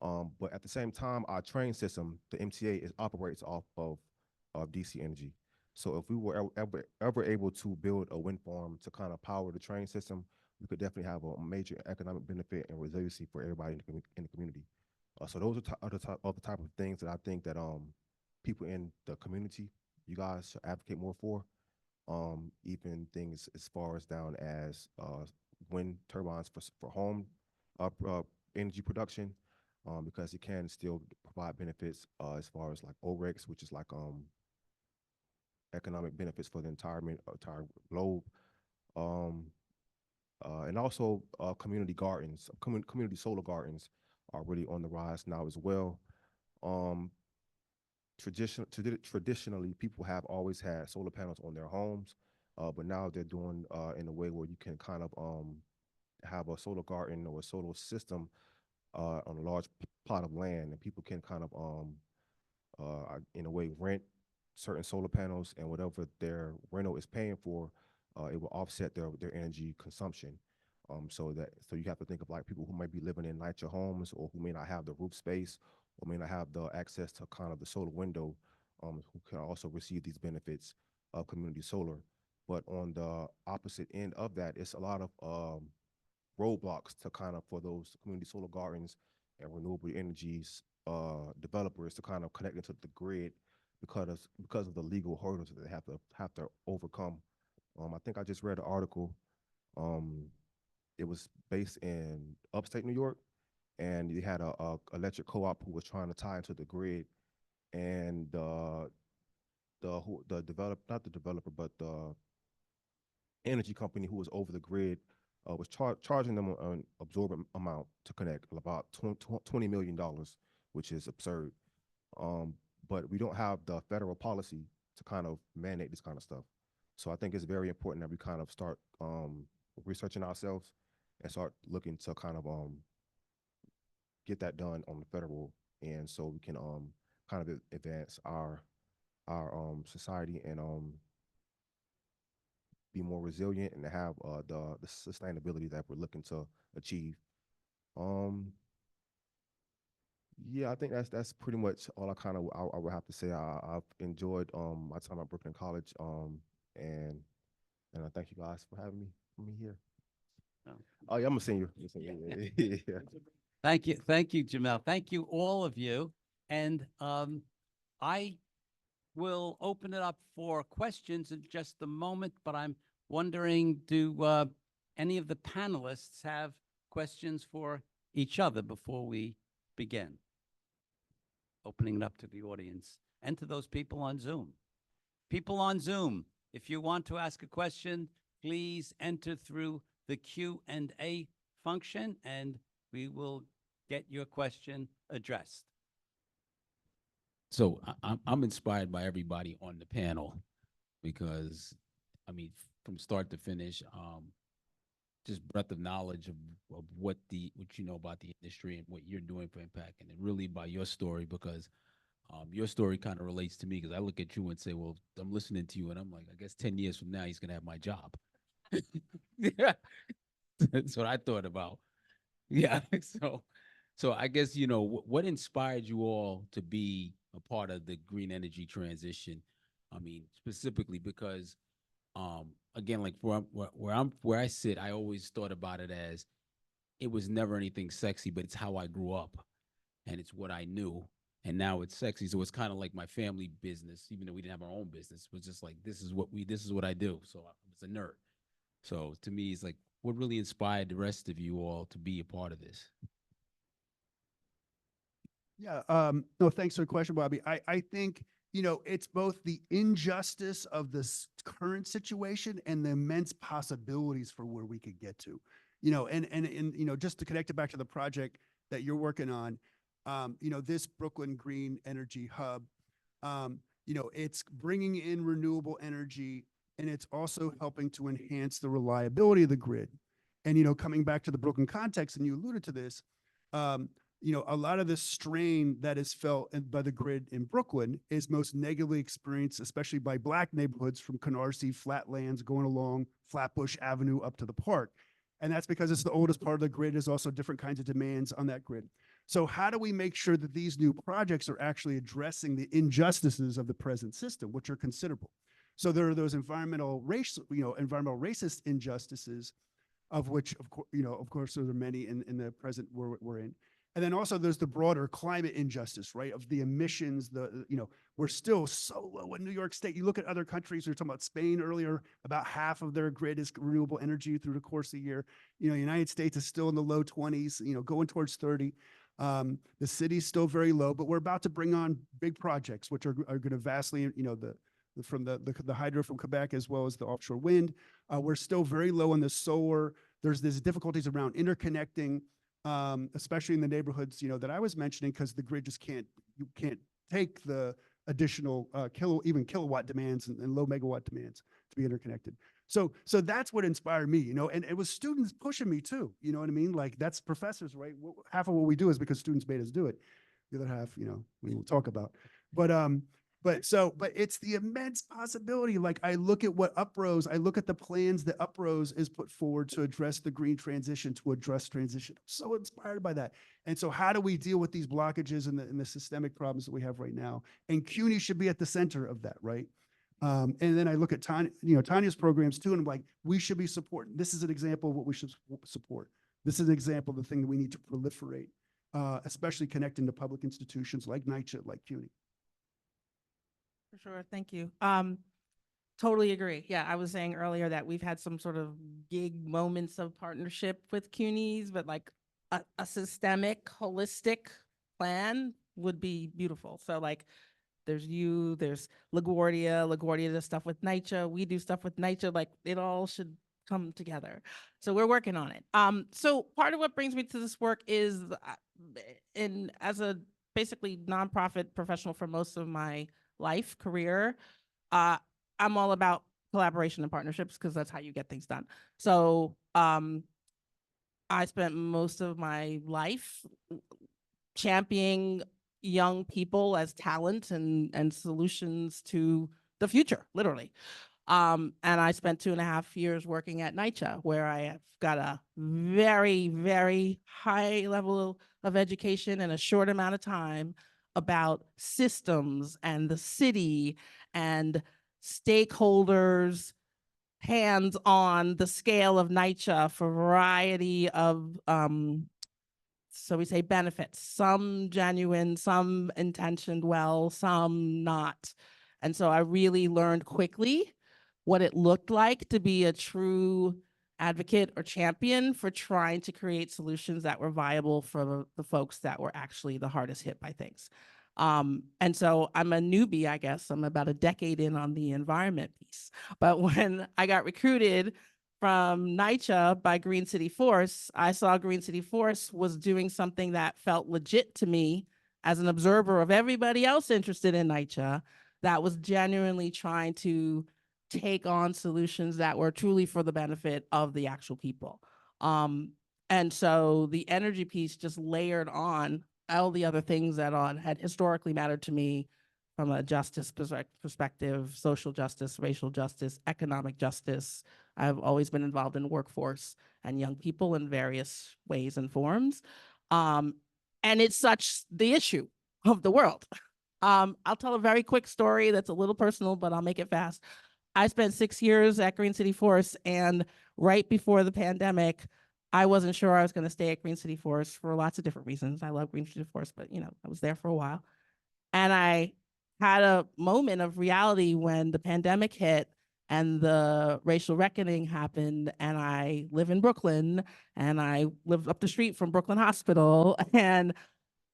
But at the same time, our train system, the MTA, operates off of DC energy. So if we were ever able to build a wind farm to kind of power the train system, we could definitely have a major economic benefit and resiliency for everybody in the community. So those are the type of things that I think that people in the community, you guys should advocate more for. Even things as far as down as wind turbines for home energy production, because it can still provide benefits as far as like OREX, which is like economic benefits for the entire globe. Um, and also community gardens, community solar gardens are really on the rise now as well. Um, Traditionally, people have always had solar panels on their homes, but now they're doing in a way where you can kind of have a solar garden or a solar system on a large plot of land, and people can kind of in a way rent certain solar panels, and whatever their rental is paying for, it will offset their energy consumption. So you have to think of like people who might be living in NYCHA homes, or who may not have the roof space, or may not have the access to kind of the solar window, who can also receive these benefits of community solar. But on the opposite end of that, it's a lot of roadblocks to kind of for those community solar gardens and renewable energies developers to kind of connect into the grid because of the legal hurdles that they have to overcome. I think I just read an article. It was based in upstate New York, and you had a electric co-op who was trying to tie into the grid, and not the developer, but the energy company who was over the grid was charging them an absorbent amount to connect, about $20 million, which is absurd. But we don't have the federal policy to kind of mandate this kind of stuff. So I think it's very important that we kind of start researching ourselves and start looking to kind of get that done on the federal end, so we can kind of advance our society and be more resilient and have the sustainability that we're looking to achieve. Yeah, I think that's pretty much all I would have to say. I've enjoyed my time at Brooklyn College, and I thank you guys for having me here. Oh yeah, I'm a senior. Yeah. Thank you, Jamelle. Thank you, all of you. And I will open it up for questions in just a moment, but I'm wondering, do any of the panelists have questions for each other before we begin? Opening it up to the audience and to those people on Zoom. People on Zoom, if you want to ask a question, please enter through the Q&A function, and we will get your question addressed. So I'm inspired by everybody on the panel. because, I mean, from start to finish, just breadth of knowledge of what you know about the industry and what you're doing for impact, and then really by your story, because your story kind of relates to me, because I look at you and say, well, I'm listening to you and I'm like, I guess 10 years from now, he's going to have my job. Yeah. That's what I thought about. Yeah. So I guess, you know, what inspired you all to be a part of the green energy transition? I mean, specifically because, again, like where I sit, I always thought about it as it was never anything sexy, but it's how I grew up and it's what I knew. And now it's sexy. So it's kind of like my family business, even though we didn't have our own business. It was just like, this is what I do. So I was a nerd. So to me, it's like, what really inspired the rest of you all to be a part of this? Yeah, no, thanks for the question, Bobby. I think, you know, it's both the injustice of this current situation and the immense possibilities for where we could get to, you know, and, you know, just to connect it back to the project that you're working on, you know, this Brooklyn Green Energy Hub, you know, it's bringing in renewable energy and it's also helping to enhance the reliability of the grid. And, you know, coming back to the Brooklyn context, and you alluded to this, you know, a lot of the strain that is felt by the grid in Brooklyn is most negatively experienced, especially by Black neighborhoods from Canarsie flatlands going along Flatbush Avenue up to the park. And that's because it's the oldest part of the grid. There's also different kinds of demands on that grid. So how do we make sure that these new projects are actually addressing the injustices of the present system, which are considerable? So there are those environmental racist injustices, of which, of course, there are many in the present we're in. And then also there's the broader climate injustice, right? Of the emissions, we're still so low in New York State. You look at other countries, we were talking about Spain earlier, about half of their grid is renewable energy through the course of the year. You know, the United States is still in the low 20s, you know, going towards 30. The city's still very low, but we're about to bring on big projects, which are going to vastly, you know, from the hydro from Quebec as well as the offshore wind. We're still very low on the solar. There's difficulties around interconnecting, especially in the neighborhoods, you know, that I was mentioning, because the grid just can't take the additional kilowatt demands and low megawatt demands to be interconnected. So that's what inspired me, you know, and it was students pushing me too, you know what I mean? Like, that's professors, right? Half of what we do is because students made us do it. The other half, you know, we will talk about. But it's the immense possibility. Like, I look at what Uprose, I look at the plans that Uprose is put forward to address the green transition, to address transition. I'm so inspired by that. And so how do we deal with these blockages and the systemic problems that we have right now? And CUNY should be at the center of that, right? And then I look at Tonya's programs too, and I'm like, we should be supporting. This is an example of what we should support. This is an example of the thing that we need to proliferate, especially connecting to public institutions like NYCHA, like CUNY. For sure. Thank you. Totally agree. Yeah, I was saying earlier that we've had some sort of gig moments of partnership with CUNYs, but like a systemic, holistic plan would be beautiful. So like, there's LaGuardia does stuff with NYCHA. We do stuff with NYCHA. Like, it all should come together. So we're working on it. So part of what brings me to this work is, as a basically nonprofit professional for most of my career, I'm all about collaboration and partnerships, because that's how you get things done. So I spent most of my life championing young people as talent and solutions to the future, literally. And I spent 2.5 years working at NYCHA, where I have got a very, very high level of education in a short amount of time about systems and the city and stakeholders, hands on the scale of NYCHA for a variety of so we say benefits, some genuine, some intentioned well, some not. And so I really learned quickly what it looked like to be a true advocate or champion for trying to create solutions that were viable for the folks that were actually the hardest hit by things. And so I'm a newbie, I guess. I'm about a decade in on the environment piece. But when I got recruited from NYCHA by Green City Force, I saw Green City Force was doing something that felt legit to me as an observer of everybody else interested in NYCHA, that was genuinely trying to take on solutions that were truly for the benefit of the actual people. And so the energy piece just layered on all the other things that had historically mattered to me from a justice perspective, social justice, racial justice, economic justice. I've always been involved in the workforce and young people in various ways and forms. And it's such the issue of the world. I'll tell a very quick story that's a little personal, but I'll make it fast. I spent 6 years at Green City Forest, and right before the pandemic, I wasn't sure I was going to stay at Green City Forest for lots of different reasons. I love Green City Forest, but I was there for a while. And I had a moment of reality when the pandemic hit and the racial reckoning happened, and I live in Brooklyn, and I live up the street from Brooklyn Hospital, and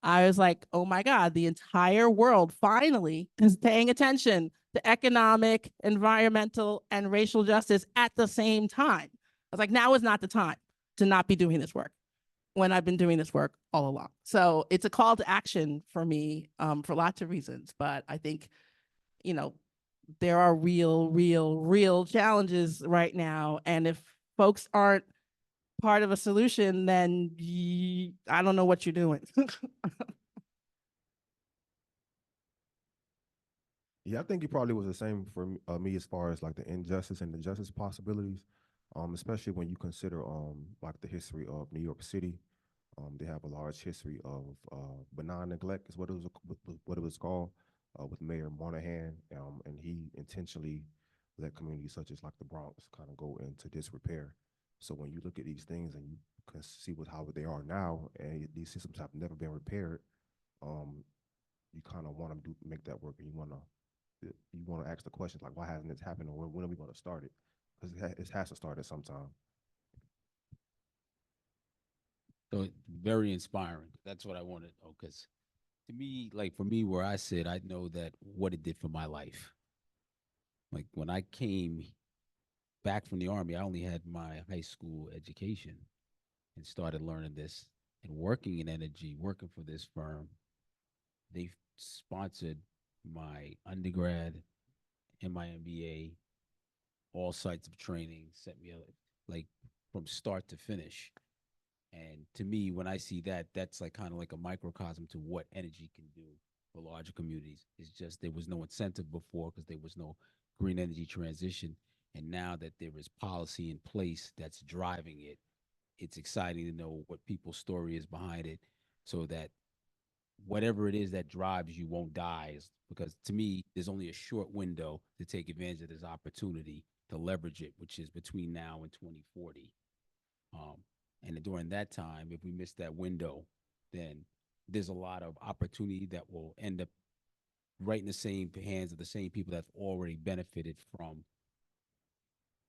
I was like, oh my God, the entire world finally is paying attention to economic, environmental, and racial justice at the same time. I was like, now is not the time to not be doing this work when I've been doing this work all along. So it's a call to action for me for lots of reasons. But I think, there are real challenges right now. And if folks aren't part of a solution, then I don't know what you're doing. Yeah, I think it probably was the same for me as far as like the injustice and the justice possibilities, especially when you consider like the history of New York City. They have a large history of benign neglect, is what it was called, with Mayor Monahan, and he intentionally let communities such as like the Bronx kind of go into disrepair. So when you look at these things and you can see how they are now, and these systems have never been repaired, you kind of want to make that work, and you want to ask the questions like, why hasn't this happened, or when are we going to start it? Because it has to start at some time. So very inspiring. That's what I wanted. Oh, because to me, like for me, where I sit, I know that what it did for my life. Like when I came back from the Army, I only had my high school education and started learning this and working in energy, working for this firm. They sponsored my undergrad and my MBA, all sites of training, set me up like from start to finish. And to me, when I see that, that's like kind of like a microcosm to what energy can do for larger communities. It's just there was no incentive before because there was no green energy transition. And now that there is policy in place that's driving it, it's exciting to know what people's story is behind it so that whatever it is that drives you won't die. Because to me, there's only a short window to take advantage of this opportunity to leverage it, which is between now and 2040. And during that time, if we miss that window, then there's a lot of opportunity that will end up right in the same hands of the same people that have already benefited from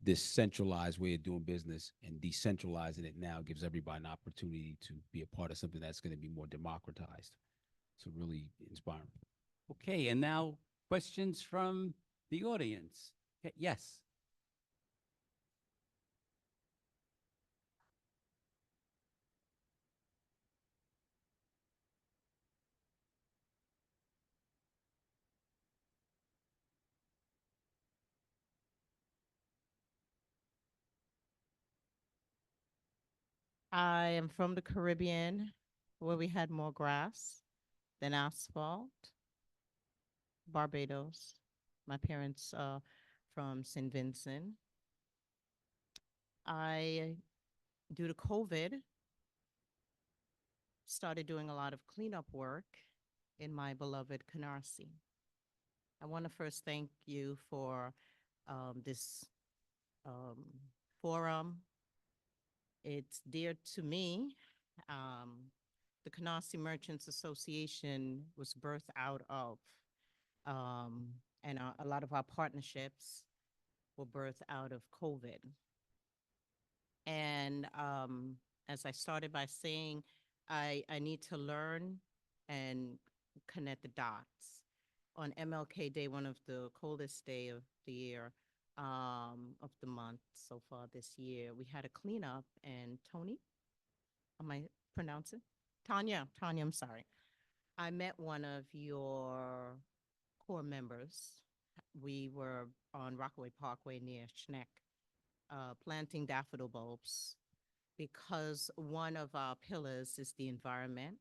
this centralized way of doing business, and decentralizing it now gives everybody an opportunity to be a part of something that's going to be more democratized. So really inspiring. Okay, and now questions from the audience. Yes. I am from the Caribbean, where we had more grass than asphalt. Barbados. My parents are from St. Vincent. Due to COVID, started doing a lot of cleanup work in my beloved Canarsie. I want to first thank you for this forum. It's dear to me. The Canarsie Merchants Association was birthed out of, and a lot of our partnerships were birthed out of COVID. And as I started by saying, I need to learn and connect the dots. On MLK Day, one of the coldest day of the year, of the month so far this year, we had a cleanup, and Tony, am I pronouncing? Tonya, I'm sorry. I met one of your core members, we were on Rockaway Parkway near Schneck, planting daffodil bulbs because one of our pillars is the environment.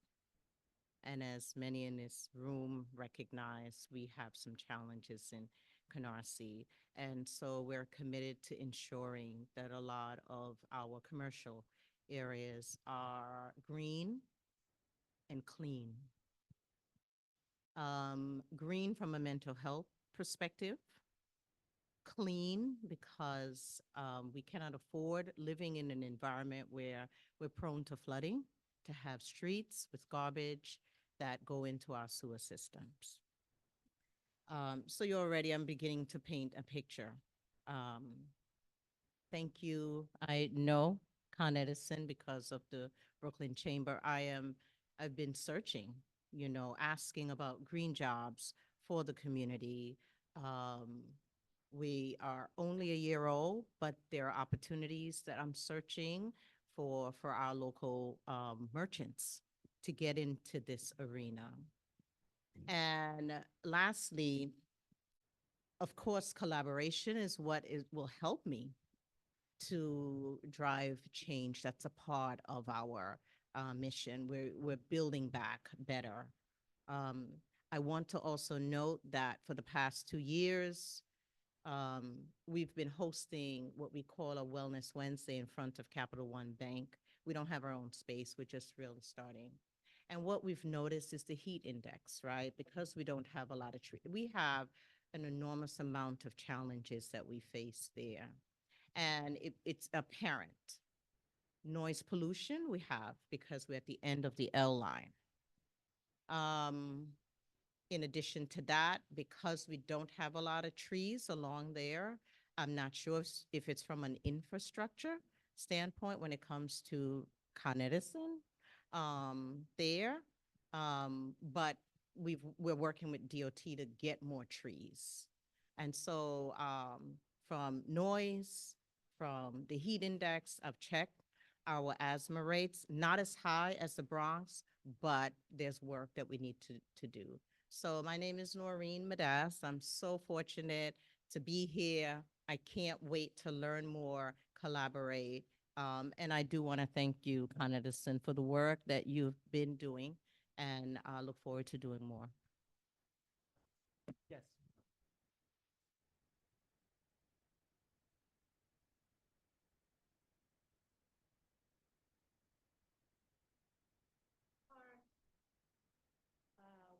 And as many in this room recognize, we have some challenges in Canarsie. And so we're committed to ensuring that a lot of our commercial areas are green and clean. Green from a mental health perspective, clean because we cannot afford living in an environment where we're prone to flooding, to have streets with garbage that go into our sewer systems. So you already, I'm beginning to paint a picture. Thank you. I know Con Edison because of the Brooklyn Chamber. I've been searching, you know, asking about green jobs for the community. We are only a year old, but there are opportunities that I'm searching for our local merchants to get into this arena. And lastly, of course, collaboration is what will help me to drive change. That's a part of our mission. We're building back better. I want to also note that for the past 2 years, we've been hosting what we call a Wellness Wednesday in front of Capital One Bank. We don't have our own space. We're just really starting. And what we've noticed is the heat index, right? Because we don't have a lot of trees. We have an enormous amount of challenges that we face there. And it's apparent. Noise pollution we have because we're at the end of the L line. In addition to that, because we don't have a lot of trees along there, I'm not sure if it's from an infrastructure standpoint when it comes to Con Edison there, but we're working with DOT to get more trees. And so from noise, from the heat index, I've checked our asthma rates, not as high as the Bronx, but there's work that we need to do. So my name is Noreen Madas. I'm so fortunate to be here. I can't wait to learn more, collaborate. And I do want to thank you, Con Edison, for the work that you've been doing, and I look forward to doing more. Yes.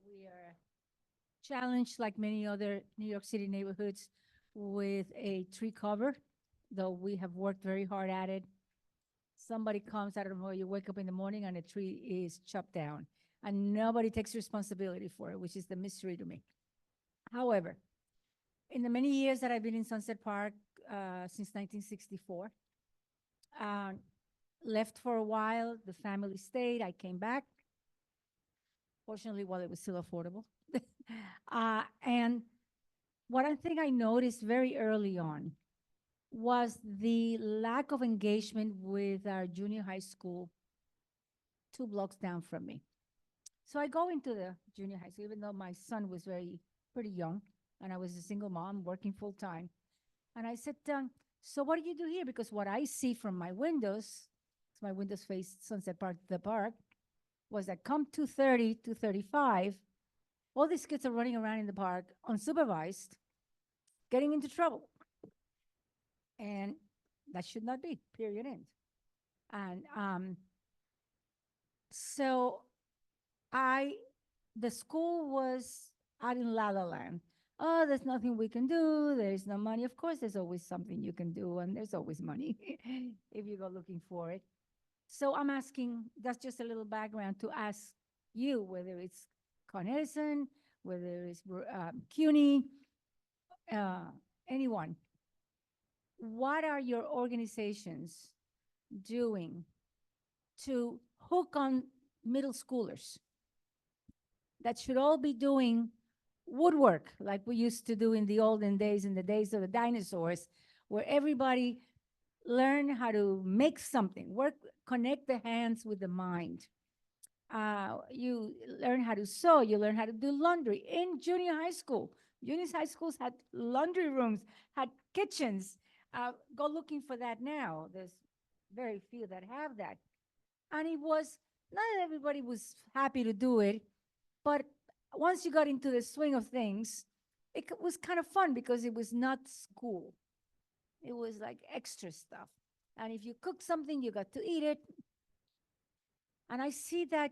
We are challenged, like many other New York City neighborhoods, with a tree cover, though we have worked very hard at it. Somebody comes, I don't know, you wake up in the morning and a tree is chopped down, and nobody takes responsibility for it, which is the mystery to me. However, in the many years that I've been in Sunset Park, since 1964, left for a while, the family stayed, I came back, fortunately while it was still affordable. And what I think I noticed very early on was the lack of engagement with our junior high school 2 blocks down from me. So I go into the junior high school, even though my son was pretty young, and I was a single mom working full time. And I said, so what do you do here? Because what I see from my windows, my windows face Sunset Park, the park, was that come 2:30, 2:35, all these kids are running around in the park unsupervised, getting into trouble. And that should not be, period, end. And so the school was out in La La Land. Oh, there's nothing we can do. There's no money. Of course, there's always something you can do, and there's always money if you go looking for it. So I'm asking, that's just a little background to ask you, whether it's Con Edison, whether it's CUNY, anyone. What are your organizations doing to hook on middle schoolers that should all be doing woodwork like we used to do in the olden days, in the days of the dinosaurs, where everybody learn how to make something, connect the hands with the mind. You learn how to sew, you learn how to do laundry in junior high school. Eunice High Schools had laundry rooms, had kitchens. Go looking for that now. There's very few that have that. And it was, not everybody was happy to do it, but once you got into the swing of things, was kind of fun because it was not school. It was like extra stuff. And if you cooked something, you got to eat it. And I see that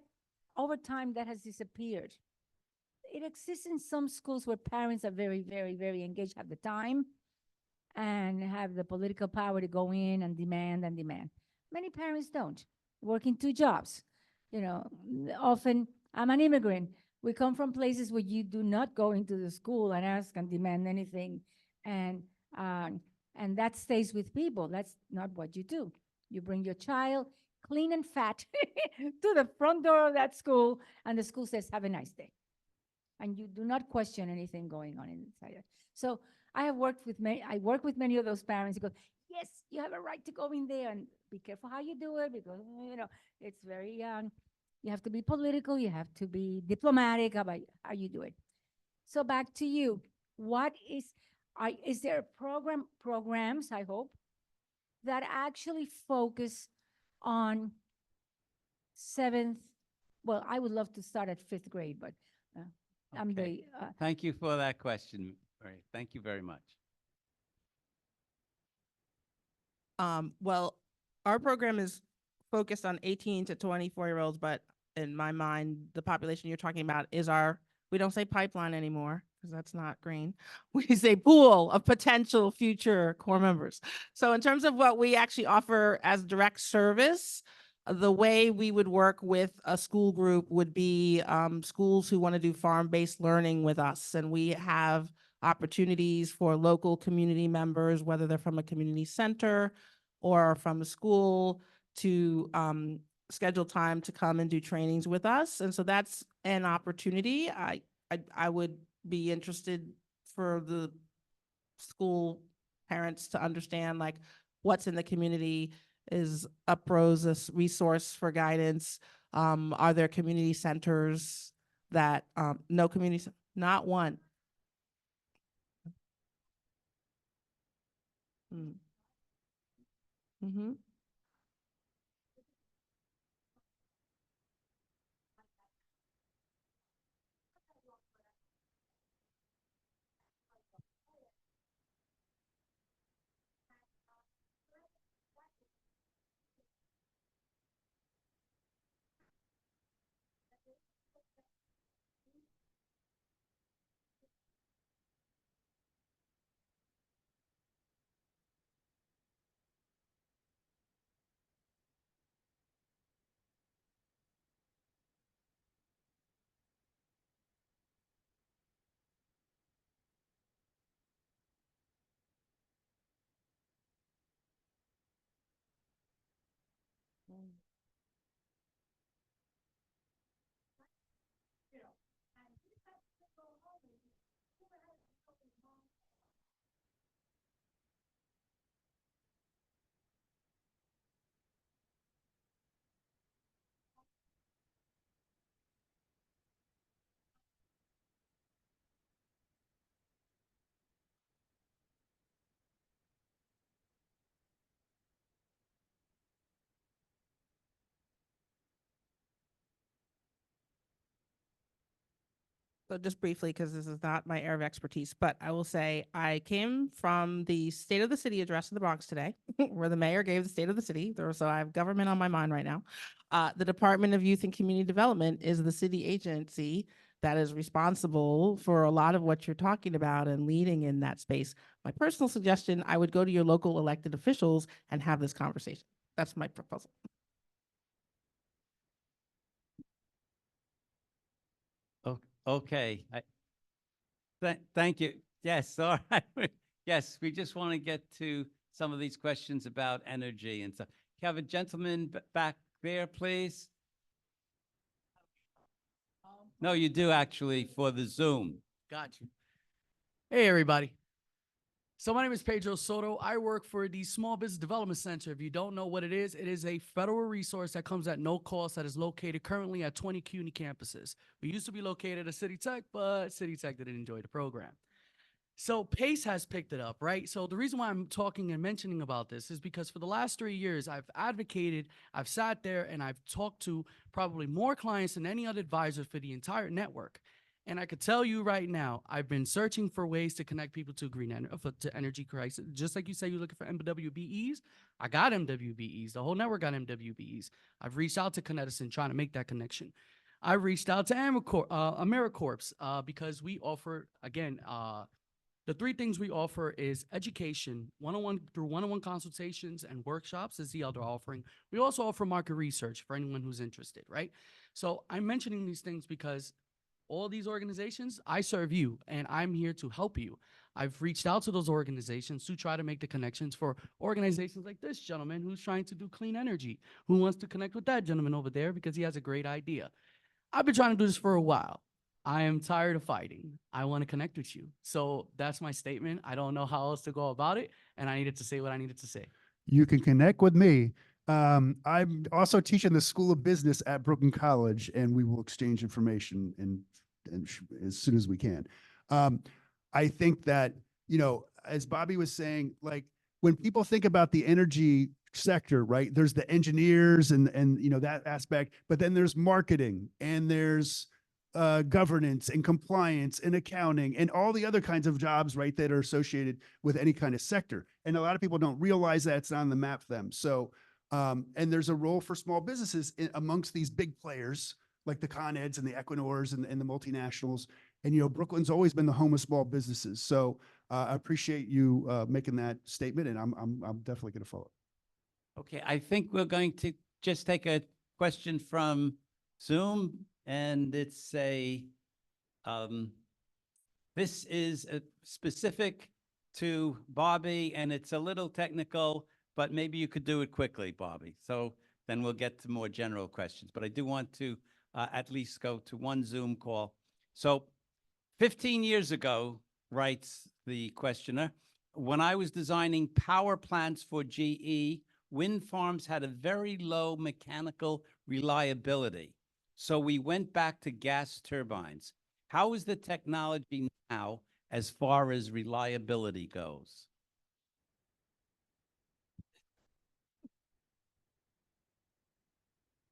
over time that has disappeared. It exists in some schools where parents are very, very, very engaged, have the time and have the political power to go in and demand and demand. Many parents don't, working 2 jobs. You know, often I'm an immigrant. We come from places where you do not go into the school and ask and demand anything. And that stays with people. That's not what you do. You bring your child clean and fat to the front door of that school, and the school says, have a nice day. And you do not question anything going on inside. So I work with many of those parents who go, yes, you have a right to go in there, and be careful how you do it, because, you know, it's very, you have to be political, you have to be diplomatic about how you do it. So back to you. What is there programs, I hope, that actually focus on 7th? Well, I would love to start at 5th grade, but I'm Okay. Thank you for that question. All right. Thank you very much. Well, our program is focused on 18 to 24-year-olds, but in my mind, the population you're talking about is we don't say pipeline anymore because that's not green. We say pool of potential future core members. So in terms of what we actually offer as direct service, the way we would work with a school group would be schools who want to do farm-based learning with us. And we have opportunities for local community members, whether they're from a community center or from a school, to schedule time to come and do trainings with us. And so that's an opportunity. I would be interested for the school parents to understand, like, what's in the community. Is UPRO's a resource for guidance? Are there community centers that, no community, not one. Mm-hmm. So just briefly, because this is not my area of expertise, but I will say I came from the State of the City address in the Bronx today, where the mayor gave the State of the City. So I have government on my mind right now. The Department of Youth and Community Development is the city agency that is responsible for a lot of what you're talking about and leading in that space. My personal suggestion, I would go to your local elected officials and have this conversation. That's my proposal. Okay. Thank you. Yes, all right. Yes, we just want to get to some of these questions about energy and stuff. Can I have a gentleman back there, please? No, you do actually for the Zoom. Got you. Hey, everybody. So my name is Pedro Soto. I work for the Small Business Development Center. If you don't know what it is a federal resource that comes at no cost that is located currently at 20 CUNY campuses. We used to be located at City Tech, but City Tech didn't enjoy the program. So pace has picked it up, right? So the reason why I'm talking and mentioning about this is because for the last 3 years, I've advocated, I've sat there and I've talked to probably more clients than any other advisor for the entire network. And I could tell you right now, I've been searching for ways to connect people to to energy crisis. Just like you say, you're looking for MWBEs. I got MWBEs. The whole network got MWBEs. I've reached out to Con Edison trying to make that connection. I reached out to AmeriCorps because we offer, again, the three things we offer is education, one-on-one consultations and workshops is the other offering. We also offer market research for anyone who's interested, right? So I'm mentioning these things because all these organizations, I serve you and I'm here to help you. I've reached out to those organizations to try to make the connections for organizations like this gentleman who's trying to do clean energy, who wants to connect with that gentleman over there because he has a great idea. I've been trying to do this for a while. I am tired of fighting. I want to connect with you. So that's my statement. I don't know how else to go about it. And I needed to say what I needed to say. You can connect with me. I'm also teaching the School of Business at Brooklyn College, and we will exchange information as soon as we can. I think that, as Bobby was saying, like when people think about the energy sector, right, there's the engineers and that aspect, but then there's marketing and there's governance and compliance and accounting and all the other kinds of jobs, right, that are associated with any kind of sector. And a lot of people don't realize that it's not on the map for them. So, and there's a role for small businesses amongst these big players like the Con Eds and the Equinors and the multinationals. And, Brooklyn's always been the home of small businesses. So I appreciate you making that statement, and I'm definitely going to follow. Okay, I think we're going to just take a question from Zoom, and it's this is specific to Bobby, and it's a little technical, but maybe you could do it quickly, Bobby. So then we'll get to more general questions. But I do want to at least go to one Zoom call. So 15 years ago, writes the questioner, when I was designing power plants for GE, wind farms had a very low mechanical reliability. So we went back to gas turbines. How is the technology now as far as reliability goes?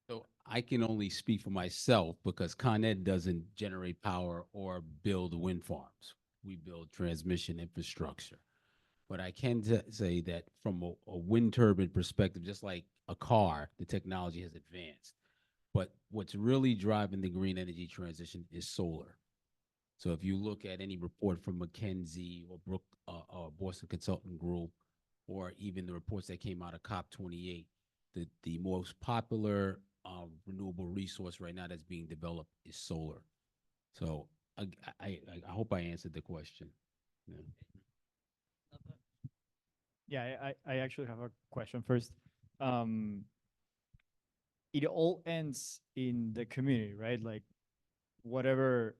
So I can only speak for myself because Con Ed doesn't generate power or build wind farms. We build transmission infrastructure. But I can say that from a wind turbine perspective, just like a car, the technology has advanced. But what's really driving the green energy transition is solar. So if you look at any report from McKinsey or Boston Consulting Group, or even the reports that came out of COP28, the most popular renewable resource right now that's being developed is solar. So I hope I answered the question. Yeah. Yeah, I actually have a question first. It all ends in the community, right? Like whatever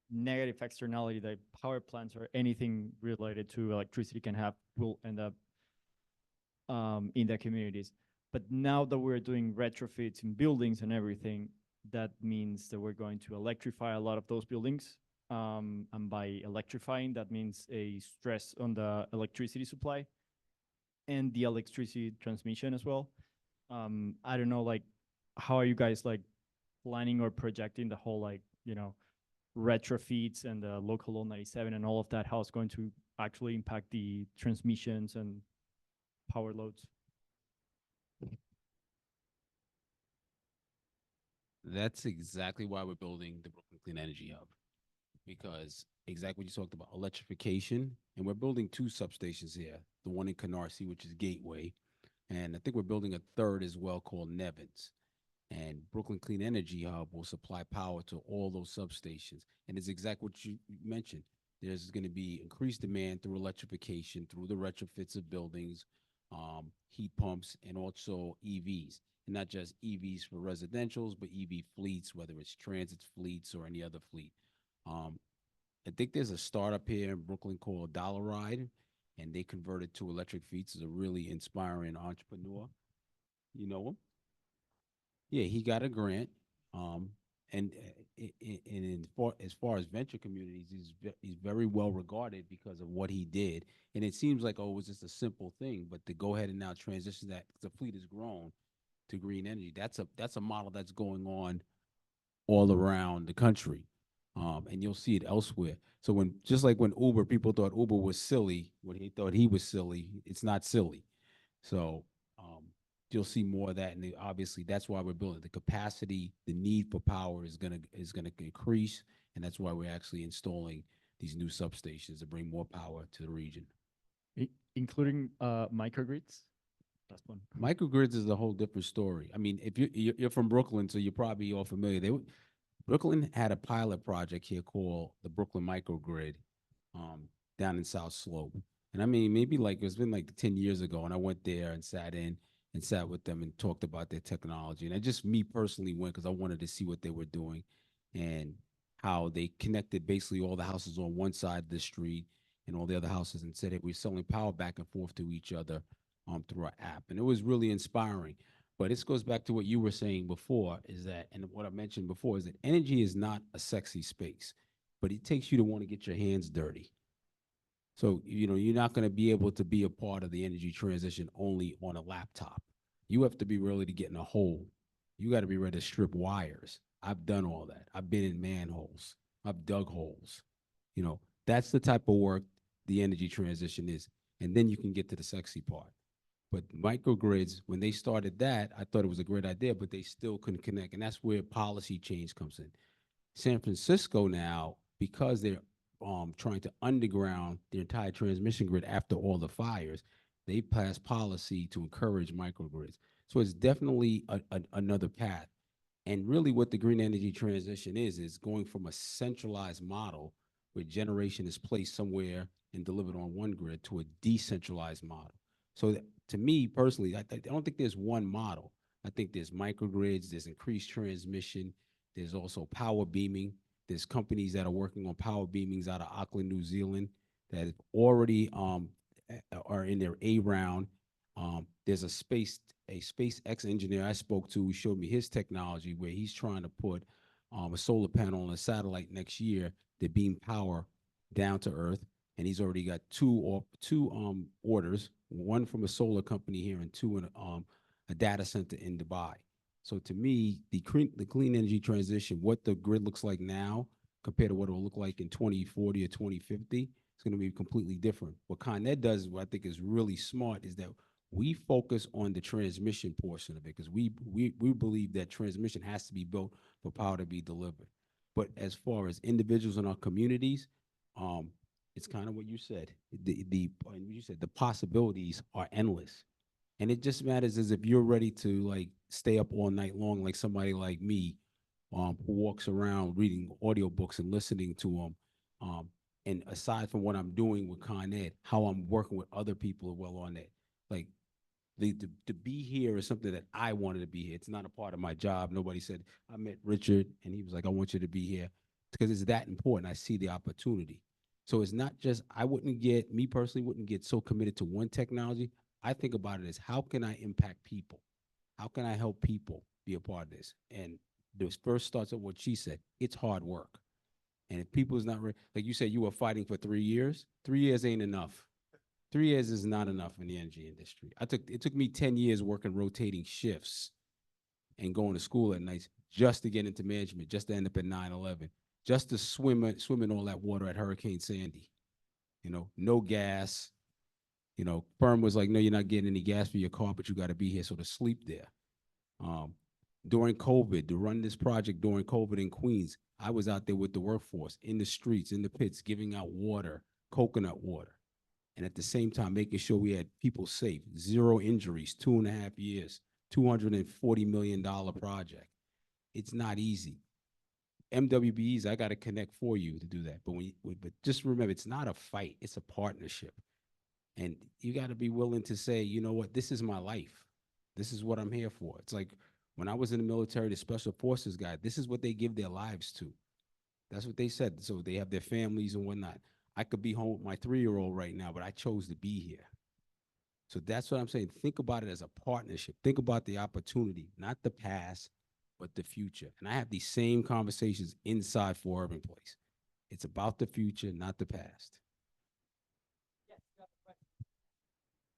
negative externality that power plants or anything related to electricity can have will end up in the communities. But now that we're doing retrofits in buildings and everything, that means that we're going to electrify a lot of those buildings. And by electrifying, that means a stress on the electricity supply and the electricity transmission as well. I don't know, like, how are you guys like planning or projecting the whole retrofits and the local law 97 and all of that, how it's going to actually impact the transmissions and power loads? That's exactly why we're building the Brooklyn Clean Energy Hub, because exactly what you talked about, electrification, and we're building 2 substations here, the one in Canarsie, which is Gateway, and I think we're building a third as well called Nevins. And Brooklyn Clean Energy Hub will supply power to all those substations. And it's exactly what you mentioned. There's going to be increased demand through electrification, through the retrofits of buildings, heat pumps, and also EVs. And not just EVs for residentials, but EV fleets, whether it's transit fleets or any other fleet. I think there's a startup here in Brooklyn called Dollar Ride, and they converted to electric fleets. Is a really inspiring entrepreneur. You know him? Yeah, he got a grant, and as far as venture communities, he's very well regarded because of what he did. And it seems like, oh, it was just a simple thing, but to go ahead and now transition that, the fleet has grown to green energy. That's a model that's going on all around the country. And you'll see it elsewhere. So just like when people thought Uber was silly, when he thought he was silly, it's not silly. So you'll see more of that, and obviously that's why we're building the capacity. The need for power is gonna increase, and that's why we're actually installing these new substations to bring more power to the region. Including microgrids. Last one. Microgrids is a whole different story. I mean, if you're from Brooklyn, so you're probably all familiar. Brooklyn had a pilot project here called the Brooklyn Microgrid down in South Slope. And I mean, maybe it's been like 10 years ago, and I went there and sat with them and talked about their technology. And I just, me personally, went because I wanted to see what they were doing and how they connected basically all the houses on one side of the street and all the other houses, and said, hey, we're selling power back and forth to each other through our app. And it was really inspiring. But this goes back to what you were saying before, is that, and what I mentioned before, is that energy is not a sexy space, but it takes you to want to get your hands dirty. So, you're not going to be able to be a part of the energy transition only on a laptop. You have to be ready to get in a hole. You got to be ready to strip wires. I've done all that. I've been in manholes. I've dug holes. That's the type of work the energy transition is. And then you can get to the sexy part. But microgrids, when they started that, I thought it was a great idea, but they still couldn't connect. And that's where policy change comes in. San Francisco now, because they're trying to underground the entire transmission grid after all the fires, they passed policy to encourage microgrids. So it's definitely another path. And really what the green energy transition is going from a centralized model where generation is placed somewhere and delivered on one grid to a decentralized model. So to me personally, I don't think there's one model. I think there's microgrids, there's increased transmission, there's also power beaming. There's companies that are working on power beamings out of Auckland, New Zealand, that already are in their A round. There's a SpaceX engineer I spoke to who showed me his technology where he's trying to put a solar panel on a satellite next year to beam power down to Earth. And he's already got two orders, one from a solar company here and two in a data center in Dubai. So to me, the clean energy transition, what the grid looks like now compared to what it will look like in 2040 or 2050, it's going to be completely different. What Con Ed does, what I think is really smart, is that we focus on the transmission portion of it, because we believe that transmission has to be built for power to be delivered. But as far as individuals in our communities, it's kind of what you said. The possibilities are endless. And it just matters as if you're ready to stay up all night long, like somebody like me, who walks around reading audiobooks and listening to them. And aside from what I'm doing with Con Ed, how I'm working with other people well on that. To be here is something that I wanted to be here. It's not a part of my job. Nobody said, I met Richard and he was like, I want you to be here, because it's that important. I see the opportunity. So it's not just, me personally wouldn't get so committed to one technology. I think about it as, how can I impact people? How can I help people be a part of this? And this first starts at what she said. It's hard work. And if people is not ready, like you said, you were fighting for 3 years. 3 years ain't enough. 3 years is not enough in the energy industry. It took me 10 years working rotating shifts and going to school at nights just to get into management, just to end up at 9/11, just to swim in all that water at Hurricane Sandy. No gas. Firm was like, no, you're not getting any gas for your car, but you got to be here, so to sleep there. During COVID, to run this project during COVID in Queens, I was out there with the workforce, in the streets, in the pits, giving out water, coconut water. And at the same time, making sure we had people safe, 0 injuries, 2.5 years, $240 million project. It's not easy. MWBEs, I got to connect for you to do that. But just remember, it's not a fight, it's a partnership. And you got to be willing to say, you know what, this is my life. This is what I'm here for. It's like when I was in the military, the special forces guy, this is what they give their lives to. That's what they said. So they have their families and whatnot. I could be home with my 3-year-old right now, but I chose to be here. So that's what I'm saying. Think about it as a partnership. Think about the opportunity, not the past, but the future. And I have these same conversations inside For Urban Place. It's about the future, not the past.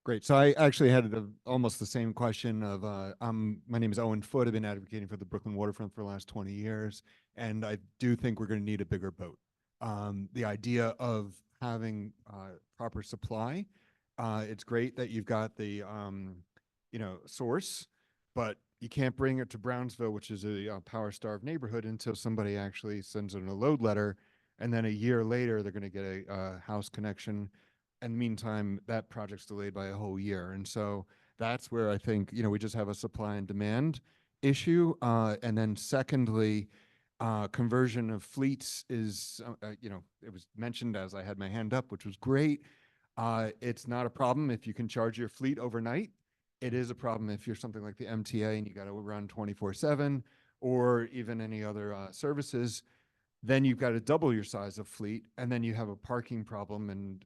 Great. So I actually had almost the same question of, my name is Owen Foote. I've been advocating for the Brooklyn Waterfront for the last 20 years. And I do think we're going to need a bigger boat. The idea of having proper supply, it's great that you've got the, source, but you can't bring it to Brownsville, which is a power-starved neighborhood, until somebody actually sends in a load letter. And then a year later, they're going to get a house connection. In the meantime, that project's delayed by a whole year. And so that's where I think, we just have a supply and demand issue. And then secondly, conversion of fleets is, it was mentioned as I had my hand up, which was great. It's not a problem if you can charge your fleet overnight. It is a problem if you're something like the MTA and you got to run 24/7 or even any other services. Then you've got to double your size of fleet, and then you have a parking problem. And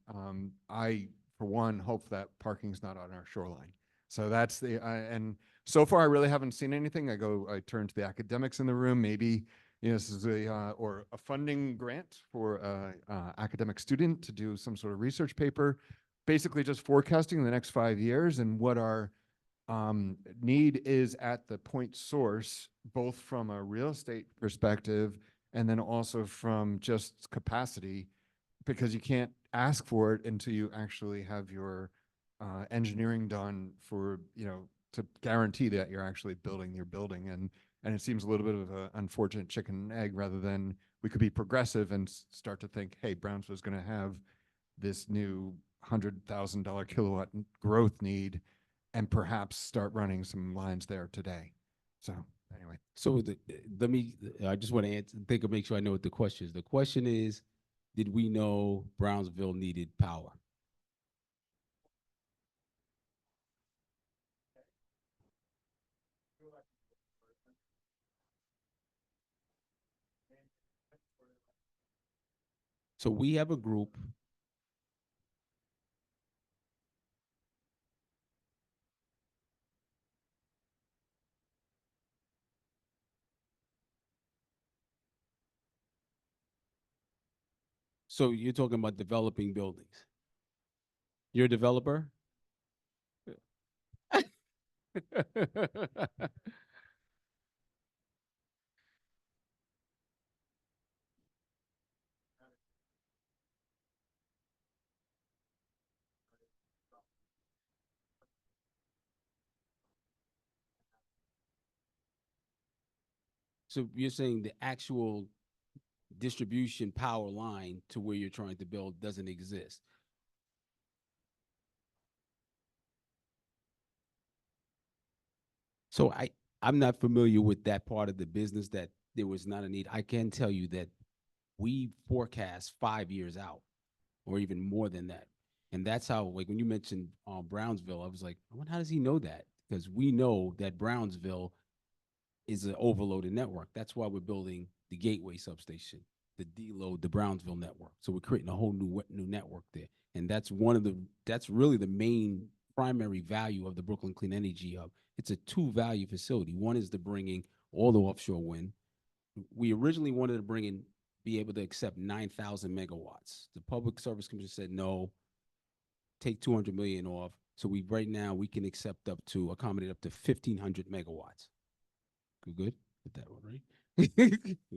I, for one, hope that parking's not on our shoreline. So that's and so far I really haven't seen anything. I turn to the academics in the room. Maybe, this is or a funding grant for a academic student to do some sort of research paper, basically just forecasting the next 5 years and what our need is at the point source, both from a real estate perspective and then also from just capacity, because you can't ask for it until you actually have your engineering done for, to guarantee that you're actually building your building. And it seems a little bit of an unfortunate chicken and egg, rather than we could be progressive and start to think, hey, Brownsville's going to have this new $100,000 kilowatt growth need, and perhaps start running some lines there today. So anyway. So I just want to make sure I know what the question is. The question is, did we know Brownsville needed power? So we have a group. So you're talking about developing buildings. You're a developer? So you're saying the actual distribution power line to where you're trying to build doesn't exist? So I'm not familiar with that part of the business, that there was not a need. I can tell you that we forecast 5 years out, or even more than that. And that's how, like, when you mentioned Brownsville, I was like, how does he know that? Because we know that Brownsville is an overloaded network. That's why we're building the Gateway substation, the deload, the Brownsville network. So we're creating a whole new network there. And that's that's really the main primary value of the Brooklyn Clean Energy Hub. It's a two-value facility. One is the bringing all the offshore wind. We originally wanted to be able to accept 9,000 megawatts. The Public Service Commission said, no, take 200 million off. So right now we can accommodate up to 1,500 megawatts. Good? Get that one right?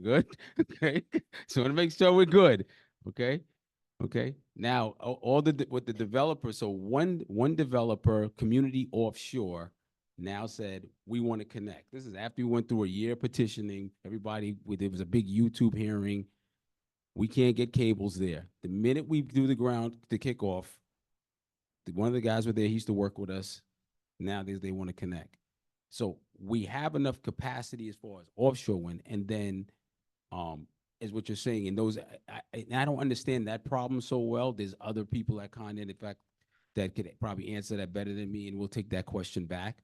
Good? Okay. So I want to make sure we're good. Okay. Okay. Now, with the developer, so one developer, community offshore, now said, we want to connect. This is after we went through a year petitioning. There was a big YouTube hearing. We can't get cables there. The minute we do the kickoff, one of the guys were there, he used to work with us. Now they want to connect. So we have enough capacity as far as offshore wind, and then is what you're saying. And I don't understand that problem so well. There's other people at Con Ed, in fact, that could probably answer that better than me, and we'll take that question back.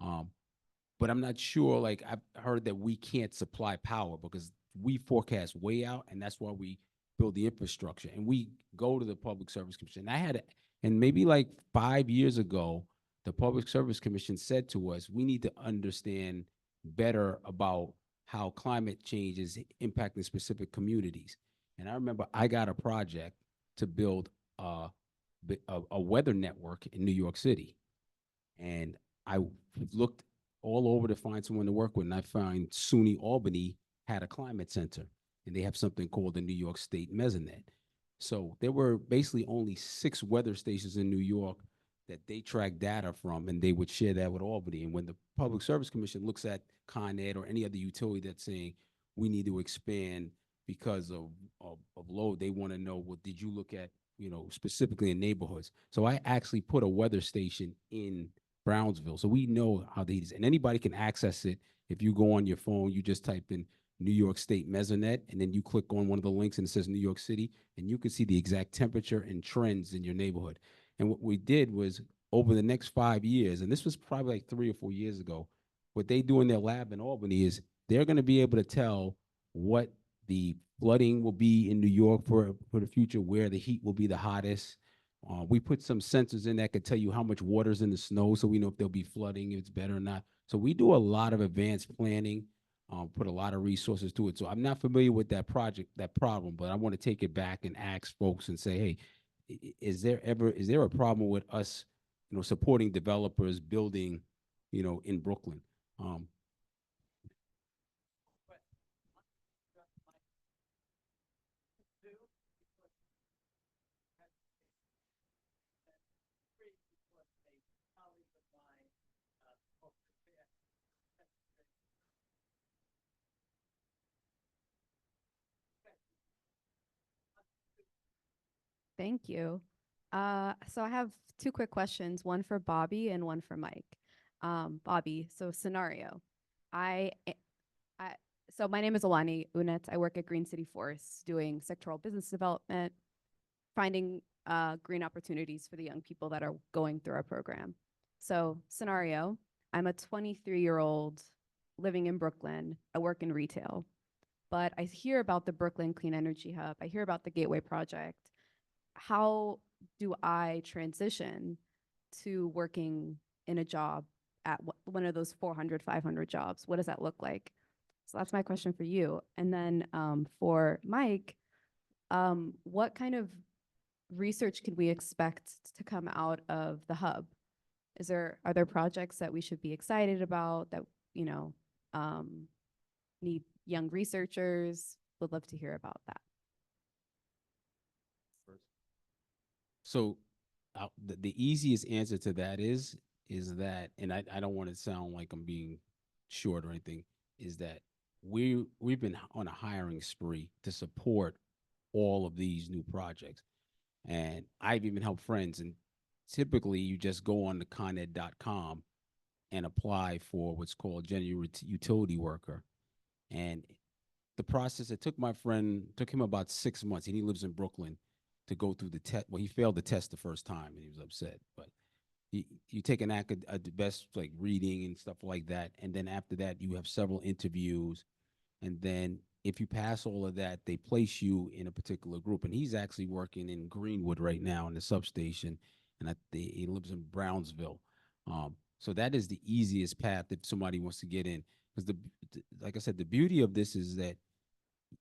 But I'm not sure, like, I've heard that we can't supply power because we forecast way out, and that's why we build the infrastructure. And we go to the Public Service Commission. And maybe like 5 years ago, the Public Service Commission said to us, we need to understand better about how climate change is impacting specific communities. And I remember I got a project to build a weather network in New York City. And I looked all over to find someone to work with, and I found SUNY Albany had a climate center, and they have something called the New York State Mesonet. So there were basically only 6 weather stations in New York that they track data from, and they would share that with Albany. And when the Public Service Commission looks at Con Ed or any other utility that's saying we need to expand because of load, they want to know, well, did you look at, you know, specifically in neighborhoods? So I actually put a weather station in Brownsville, so we know how the heat is, and anybody can access it. If you go on your phone, you just type in New York State Mesonet, and then you click on one of the links and it says New York City, and you can see the exact temperature and trends in your neighborhood. And what we did was, over the next 5 years, and this was probably like 3 or 4 years ago, what they do in their lab in Albany is they're going to be able to tell what the flooding will be in New York for the future, where the heat will be the hottest. We put some sensors in that could tell you how much water's in the snow, so we know if there'll be flooding, if it's better or not. So we do a lot of advanced planning, put a lot of resources to it. So I'm not familiar with that project, that problem, but I want to take it back and ask folks and say, hey, is there a problem with us, you know, supporting developers building, you know, in Brooklyn? Thank you. So I have 2 quick questions, one for Bobby and one for Mike. Bobby, so scenario. So my name is Alani Unetz. I work at Green City Forests doing sectoral business development, finding green opportunities for the young people that are going through our program. So scenario, I'm a 23-year-old living in Brooklyn. I work in retail, but I hear about the Brooklyn Clean Energy Hub. I hear about the Gateway Project. How do I transition to working in a job at one of those 400, 500 jobs? What does that look like? So that's my question for you. And then for Mike, what kind of research can we expect to come out of the hub? Are there projects that we should be excited about that, you know, need young researchers? Would love to hear about that. So the easiest answer to that is that, and I don't want to sound like I'm being short or anything, is that we've been on a hiring spree to support all of these new projects. And I've even helped friends, and typically you just go on to coned.com and apply for what's called genuine utility worker. And the process, it took him about 6 months, and he lives in Brooklyn, to go through the test. Well, he failed the test the first time and he was upset, but you take a best, like reading and stuff like that. And then after that, you have several interviews. And then if you pass all of that, they place you in a particular group. And he's actually working in Greenwood right now in the substation. And he lives in Brownsville. So that is the easiest path if somebody wants to get in. Because like I said, the beauty of this is that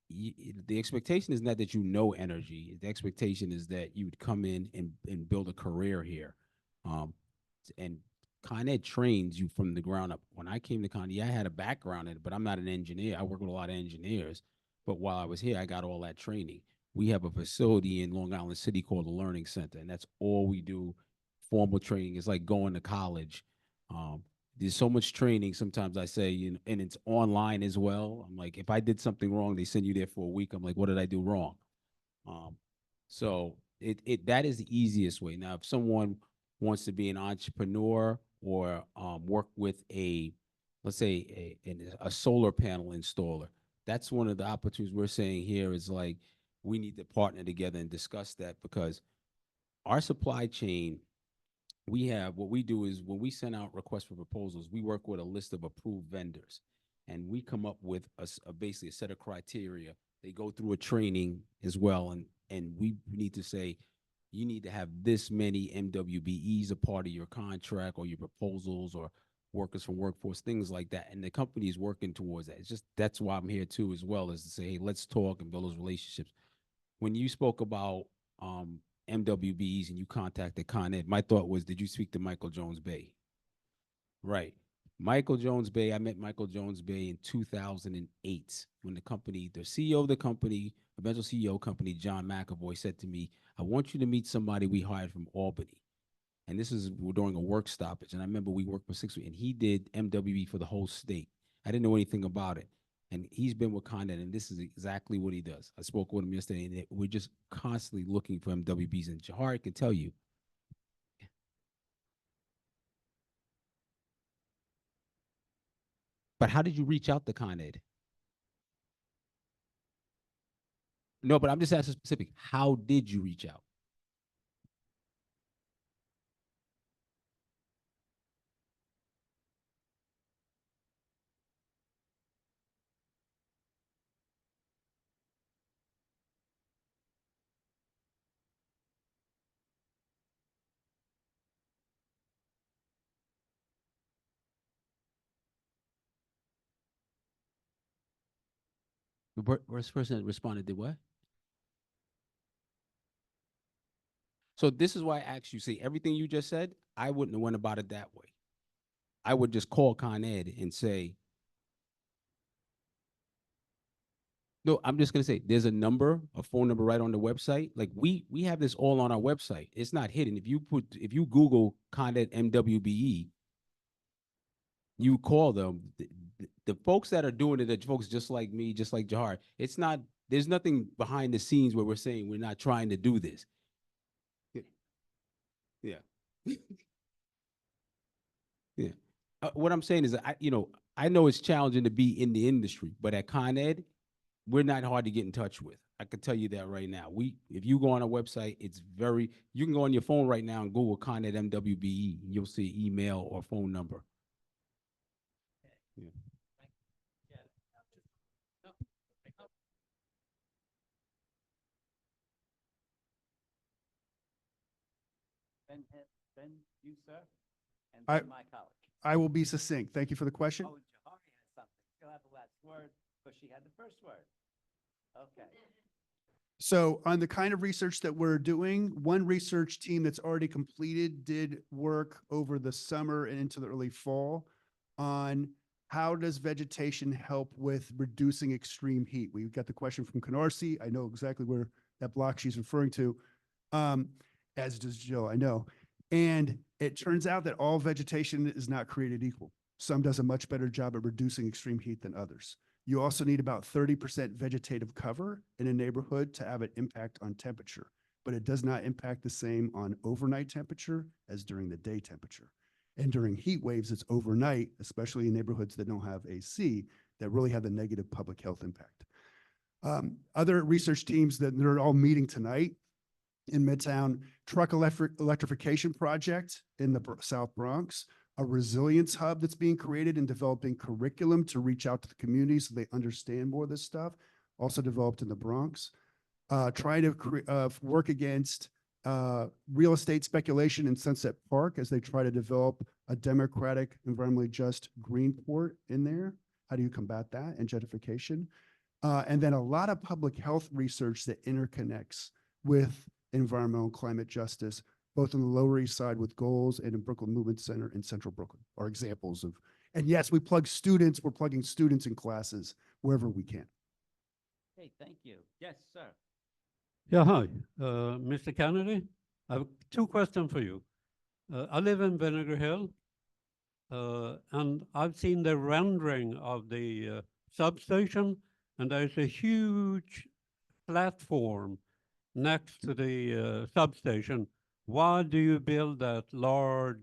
the expectation is not that you know energy. The expectation is that you would come in and build a career here. And Con Ed trains you from the ground up. When I came to Con Ed, I had a background in it, but I'm not an engineer. I work with a lot of engineers. But while I was here, I got all that training. We have a facility in Long Island City called the Learning Center, and that's all we do. Formal training is like going to college. There's so much training. Sometimes I say, you know, and it's online as well. I'm like, if I did something wrong, they send you there for a week. I'm like, what did I do wrong? So that is the easiest way. Now, if someone wants to be an entrepreneur or work with let's say a solar panel installer, that's one of the opportunities we're saying here is like, we need to partner together and discuss that, because our supply chain, what we do is when we send out requests for proposals, we work with a list of approved vendors, and we come up with basically a set of criteria. They go through a training as well, and we need to say, you need to have this many MWBEs a part of your contract or your proposals, or workers from workforce, things like that. And the company is working towards that. It's just, that's why I'm here too, as well, as to say, hey, let's talk and build those relationships. When you spoke about MWBs and you contacted Con Ed, my thought was, did you speak to Michael Jones Bay? Right. Michael Jones Bay, I met Michael Jones Bay in 2008 when the company, the CEO of the company, eventual CEO company, John McAvoy, said to me, I want you to meet somebody we hired from Albany. And this is during a work stoppage. And I remember we worked for 6 weeks and he did MWB for the whole state. I didn't know anything about it. And he's been with Con Ed, and this is exactly what he does. I spoke with him yesterday, and we're just constantly looking for MWBs. And Jahar can tell you, but how did you reach out to Con Ed? No, but I'm just asking specific. How did you reach out? The first person that responded did what? So this is why I asked you, see, everything you just said, I wouldn't have went about it that way. I would just call Con Ed and say, no, I'm just gonna say there's a number, a phone number right on the website. Like we have this all on our website. It's not hidden. If you Google Con Ed MWBE, you call them. The folks that are doing it are folks just like me, just like Jahar. It's not, there's nothing behind the scenes where we're saying we're not trying to do this. Yeah. Yeah. What I'm saying is, I know it's challenging to be in the industry, but at Con Ed, we're not hard to get in touch with. I can tell you that right now. If you go on our website, you can go on your phone right now and Google Con Ed MWBE, and you'll see email or phone number. Yeah. Then you, sir, and I- then my colleague. I will be succinct. Thank you for the question. Oh, Jahari has something. She'll have the last word, but she had the first word. Okay. So on the kind of research that we're doing, one research team that's already completed did work over the summer and into the early fall on how does vegetation help with reducing extreme heat? We've got the question from Canarsie. I know exactly where that block she's referring to, as does Jill, I know. And it turns out that all vegetation is not created equal. Some does a much better job at reducing extreme heat than others. You also need about 30% vegetative cover in a neighborhood to have an impact on temperature, but it does not impact the same on overnight temperature as during the day temperature. And during heat waves, it's overnight, especially in neighborhoods that don't have AC, that really have the negative public health impact. Other research teams that they're all meeting tonight in Midtown, truck electrification project in the South Bronx, a resilience hub that's being created and developing curriculum to reach out to the community so they understand more of this stuff, also developed in the Bronx. Trying to work against real estate speculation in Sunset Park as they try to develop a democratic, environmentally just green port in there. How do you combat that and gentrification? And then a lot of public health research that interconnects with environmental climate justice, both on the Lower East Side with goals and in Brooklyn Movement Center in Central Brooklyn are examples of, and yes, we plug students, we're plugging students in classes wherever we can. Hey, thank you. Yes, sir. Yeah, hi, Mr. Kennedy. I have two questions for you. I live in Vinegar Hill, and I've seen the rendering of the substation, and there's a huge platform next to the substation. Why do you build that large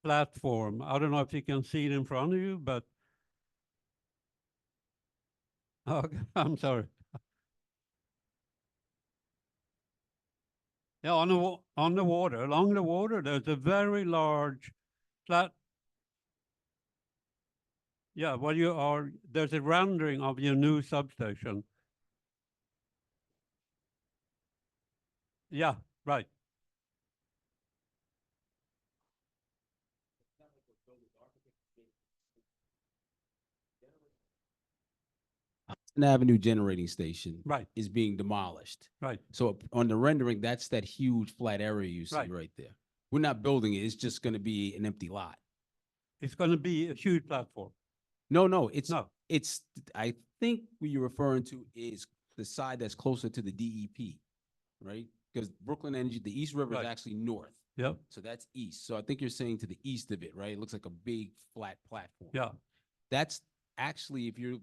platform? I don't know if you can see it in front of you, but okay, I'm sorry. Yeah, on the water, along the water, there's a very large flat. Yeah, well, there's a rendering of your new substation. Yeah, right. Hudson Avenue generating station Right, is being demolished. right. So on the rendering, that's that huge flat area you see Right. right there. We're not building it. It's just going to be an empty lot. It's going to be a huge platform. No, No. it's, I think what you're referring to is the side that's closer to the DEP, right? Because Brooklyn Energy, the East River is Right. actually north. Yep, So that's east. So I think you're saying to the east of it, right? It looks like a big flat platform. yeah, That's actually, if you're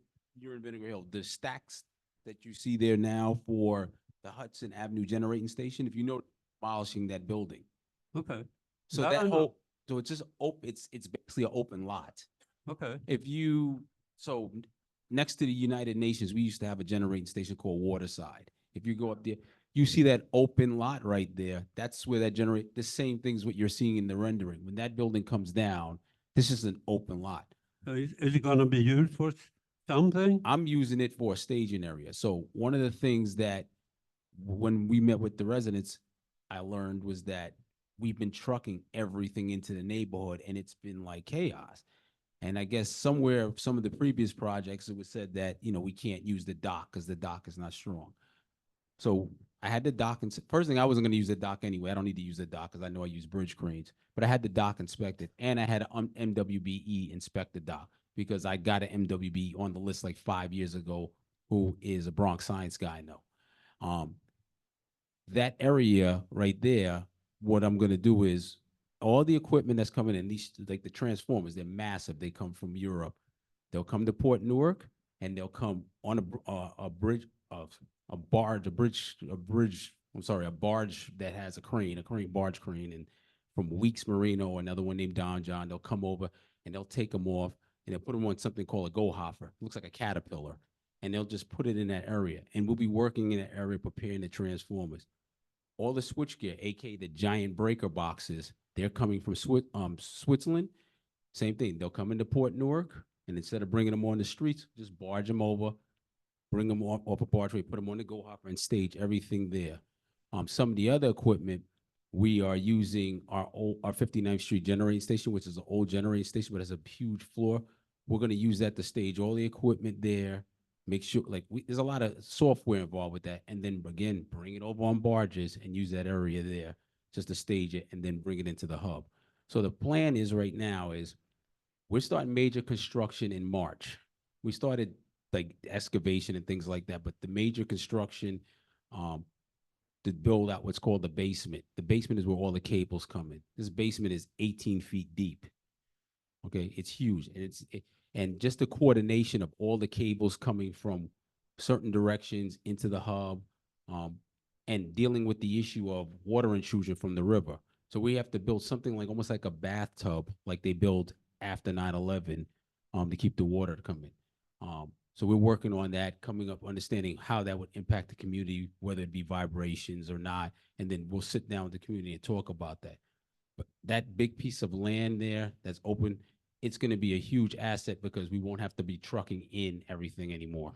in Vinegar Hill, the stacks that you see there now for the Hudson Avenue generating station, if you know, demolishing that building. okay, So That I that know. whole, so it's just it's basically an open lot. okay, So next to the United Nations, we used to have a generating station called Waterside. If you go up there, you see that open lot right there. That's where that generate, the same things what you're seeing in the rendering. When that building comes down, this is an open lot. So is it going to be used for something? I'm using it for a staging area. So one of the things that when we met with the residents, I learned was that we've been trucking everything into the neighborhood and it's been like chaos. And I guess somewhere, some of the previous projects, it was said that, we can't use the dock because the dock is not strong. So I had the dock, and first thing, I wasn't going to use the dock anyway. I don't need to use the dock because I know I use bridge cranes, but I had the dock inspected and I had an MWBE inspect the dock because I got an MWBE on the list like 5 years ago, who is a Bronx science guy I know. That area right there, what I'm going to do is all the equipment that's coming in, these like the transformers, they're massive. They come from Europe. They'll come to Port Newark and they'll come on a bridge of a barge that has a crane barge crane, and from Weeks Marino, another one named Don John, they'll come over and they'll take them off and they'll put them on something called a go hopper. Looks like a caterpillar, and they'll just put it in that area. And we'll be working in that area preparing the transformers. All the switchgear, aka the giant breaker boxes, they're coming from Switzerland. Same thing. They'll come into Port Newark, and instead of bringing them on the streets, just barge them over, bring them off a bargeway, put them on the go hopper, and stage everything there. Some of the other equipment, we are using our 59th Street generating station, which is an old generating station, but has a huge floor. We're going to use that to stage all the equipment there. Make sure, there's a lot of software involved with that. And then again, bring it over on barges and use that area there just to stage it and then bring it into the hub. So the plan is right now is we're starting major construction in March. We started like excavation and things like that, but the major construction to build out what's called the basement. The basement is where all the cables come in. This basement is 18 feet deep. Okay, it's huge, and and just the coordination of all the cables coming from certain directions into the hub, and dealing with the issue of water intrusion from the river. So we have to build something like almost like a bathtub, like they build after 9/11, to keep the water coming. So we're working on that, coming up, understanding how that would impact the community, whether it be vibrations or not, and then we'll sit down with the community and talk about that. But that big piece of land there that's open, it's going to be a huge asset because we won't have to be trucking in everything anymore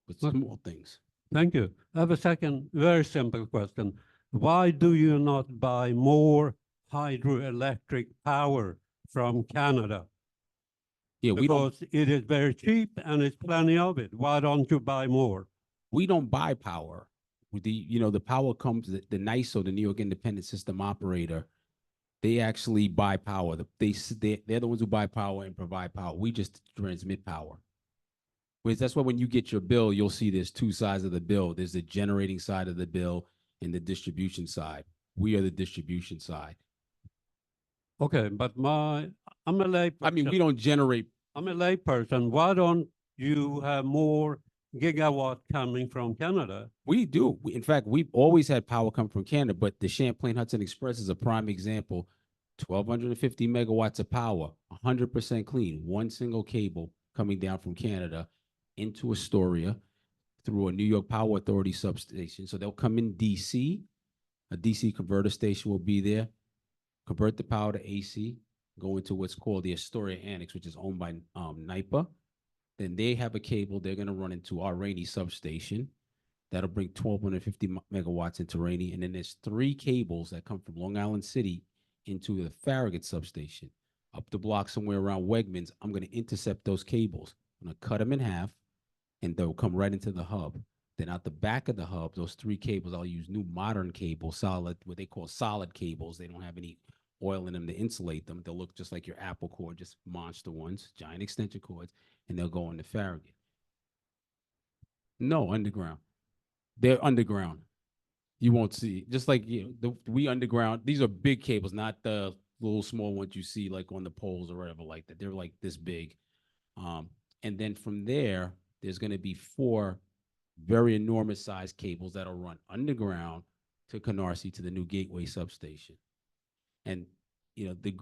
with small things. Thank you. I have a second, very simple question. Why do you not buy more hydroelectric power from Canada? Yeah, Because it is very cheap and it's plenty of it. Why don't you buy more? we don't buy power. The power comes, the NYSO, the New York Independent System Operator, they actually buy power. They're the ones who buy power and provide power. We just transmit power. That's why when you get your bill, you'll see there's two sides of the bill. There's the generating side of the bill and the distribution side. We are the distribution side. Okay, but I'm a layperson. I mean, we don't generate. I'm a layperson. Why don't you have more gigawatt coming from Canada? We do. In fact, we've always had power come from Canada, but the Champlain Hudson Express is a prime example. 1,250 megawatts of power, 100% clean, one single cable coming down from Canada into Astoria through a New York Power Authority substation. So they'll come in DC, a DC converter station will be there, convert the power to AC, go into what's called the Astoria Annex, which is owned by NYPA. Then they have a cable they're going to run into our Rainey substation. That'll bring 1,250 megawatts into Rainey. And then there's 3 cables that come from Long Island City into the Farragut substation. up the block somewhere around Wegmans, I'm going to intercept those cables. I'm going to cut them in half, and they'll come right into the hub. Then out the back of the hub, those 3 cables, I'll use new modern cables, solid, what they call solid cables. They don't have any oil in them to insulate them. They'll look just like your Apple cord, just monster ones, giant extension cords, and they'll go into Farragut. No, underground. They're underground. You won't see, just like we underground. These are big cables, not the little small ones you see like on the poles or whatever like that. They're like this big. And then from there, there's going to be 4 very enormous sized cables that'll run underground to Canarsie to the new Gateway substation. And the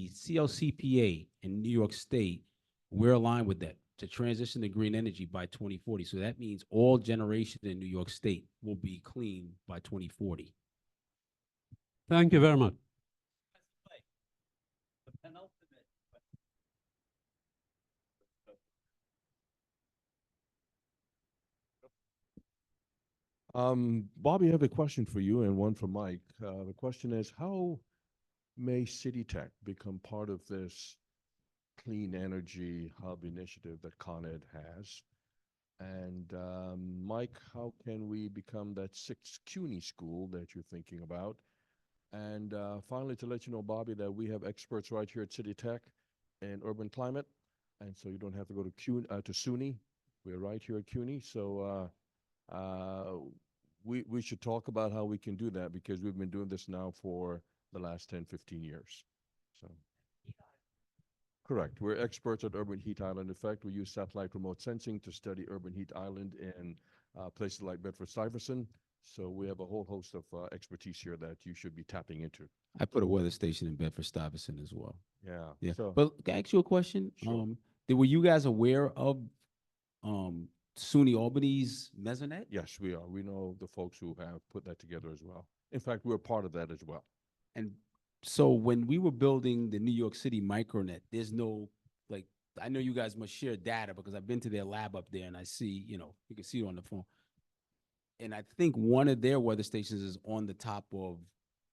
CLCPA in New York State, we're aligned with that to transition to green energy by 2040. So that means all generation in New York State will be clean by 2040. Thank you very much. Bobby, I have a question for you and one for Mike. The question is, how may City Tech become part of this clean energy hub initiative that Con Ed has? And Mike, how can we become that 6th CUNY school that you're thinking about? And finally, to let you know, Bobby, that we have experts right here at City Tech in urban climate, and so you don't have to go to SUNY. We're right here at CUNY, so we should talk about how we can do that, because we've been doing this now for the last 10, 15 years. So. Correct. We're experts at urban heat island effect. We use satellite remote sensing to study urban heat island in places like Bedford-Stuyvesant. So we have a whole host of expertise here that you should be tapping into. I put a weather station in Bedford-Stuyvesant as well. Yeah. Yeah. So, But can I ask you a question? Sure. Were you guys aware of SUNY Albany's Mesonet? yes, we are. We know the folks who have put that together as well. In fact, we're part of that as well. And so when we were building the New York City micronet, there's no, like, I know you guys must share data because I've been to their lab up there and I see, you can see it on the phone. And I think one of their weather stations is on the top of,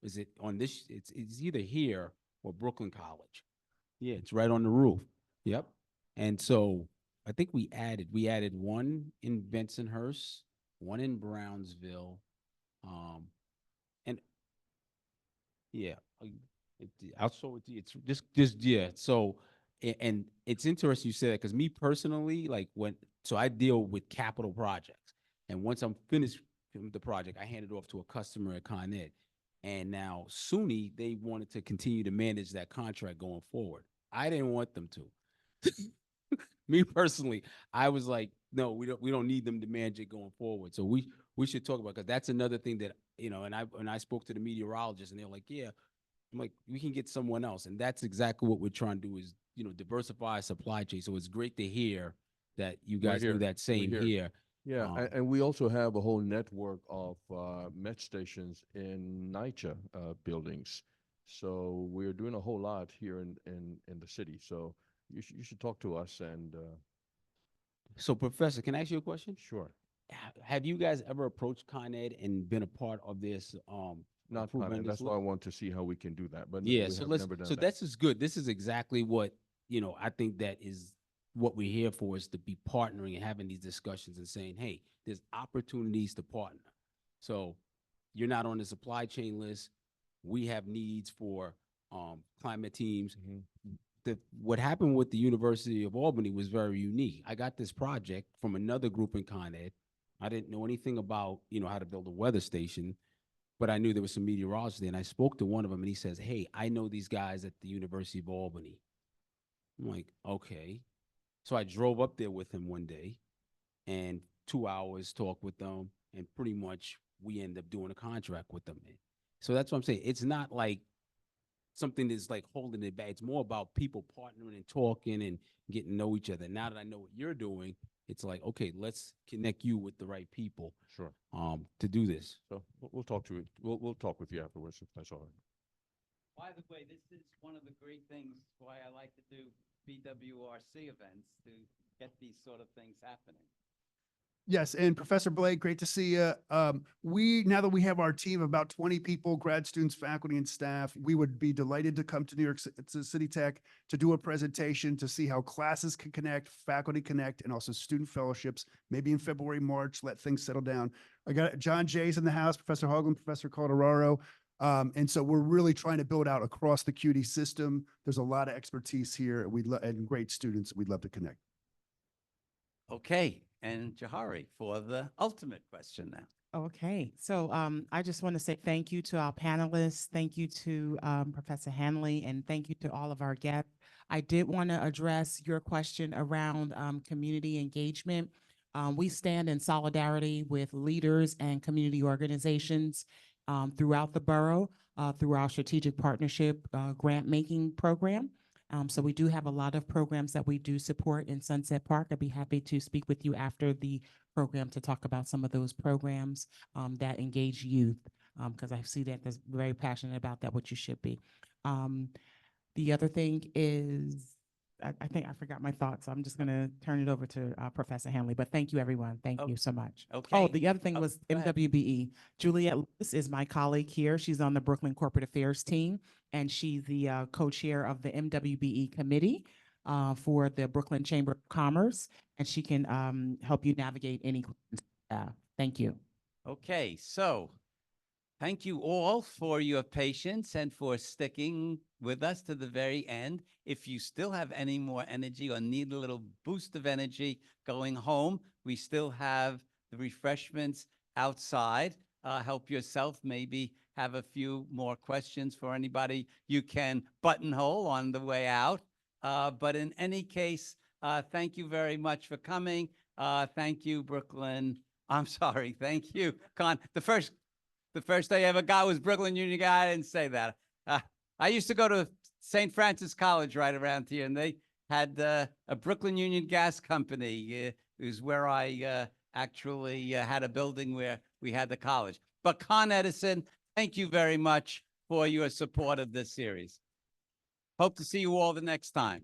is it on this? It's either here or Brooklyn College. Yeah, it's right on the roof. Yep. And so I think we added one in Bensonhurst, one in Brownsville, and yeah, also it's just yeah. So and it's interesting you say that, because me personally, like so I deal with capital projects, and once I'm finished with the project, I hand it off to a customer at Con Ed. And now SUNY, they wanted to continue to manage that contract going forward. I didn't want them to. Me personally, I was like, no, we don't need them to manage it going forward. So we should talk about, because that's another thing that, and I spoke to the meteorologists and they're like, yeah, I'm like, we can get someone else. And that's exactly what we're trying to do is, diversify supply chain. So it's great to hear that you guys do that same here. Yeah, and we also have a whole network of met stations in NYCHA buildings. So we're doing a whole lot here in the city. So you should talk to us. And So, Professor, can I ask you a question? Sure. Have you guys ever approached Con Ed and been a part of this? Not Con Ed. That's why I want to see how we can do that. But yeah, we so have let's. never done So that. that's just good. This is exactly what I think that is what we're here for, is to be partnering and having these discussions and saying, hey, there's opportunities to partner. So you're not on the supply chain list. We have needs for climate teams. What happened with the University of Albany was very unique. I got this project from another group in Con Ed. I didn't know anything about, how to build a weather station, but I knew there was some meteorologists there. And I spoke to one of them and he says, hey, I know these guys at the University of Albany. I'm like, okay. So I drove up there with him one day and 2 hours talked with them, and pretty much we end up doing a contract with them. So that's what I'm saying. It's not like something that's like holding it back. It's more about people partnering and talking and getting to know each other. Now that I know what you're doing, it's like, okay, let's connect you with the right people. Sure. To do this. So we'll talk to you. We'll talk with you afterwards, if that's all right. By the way, this is one of the great things why I like to do BWRC events, to get these sort of things happening. Yes, and Professor Blake, great to see you. Now that we have our team of about 20 people, grad students, faculty, and staff, we would be delighted to come to New York to City Tech to do a presentation to see how classes can connect, faculty connect, and also student fellowships, maybe in February, March, let things settle down. I got John Jay's in the house, Professor Hoagland, Professor Calderaro. And so we're really trying to build out across the CUNY system. There's a lot of expertise here and great students. We'd love to connect. Okay, and Jahari for the ultimate question now. Okay, so I just want to say thank you to our panelists, thank you to Professor Hanley, and thank you to all of our guests. I did want to address your question around community engagement. We stand in solidarity with leaders and community organizations throughout the borough through our strategic partnership grant-making program. So we do have a lot of programs that we do support in Sunset Park. I'd be happy to speak with you after the program to talk about some of those programs that engage youth, because I see that there's very passionate about that, what you should be. The other thing is, I think I forgot my thoughts. So I'm just going to turn it over to Professor Hanley, but thank you, everyone. Thank you so much. Okay. Oh, the other thing Oh, was go ahead. MWBE. Juliette Lewis is my colleague here. She's on the Brooklyn Corporate Affairs team, and she's the co-chair of the MWBE committee for the Brooklyn Chamber of Commerce, and she can help you navigate any questions. Thank you. Okay, so thank you all for your patience and for sticking with us to the very end. If you still have any more energy or need a little boost of energy going home, we still have the refreshments outside. Help yourself, maybe have a few more questions for anybody you can buttonhole on the way out. But in any case, thank you very much for coming. Thank you, Brooklyn. I'm sorry. Thank you, Con. The first I ever got was Brooklyn Union Guy. I didn't say that. I used to go to St. Francis College right around here, and they had a Brooklyn Union Gas Company. It was where I actually had a building where we had the college. But Con Edison, thank you very much for your support of this series. Hope to see you all the next time.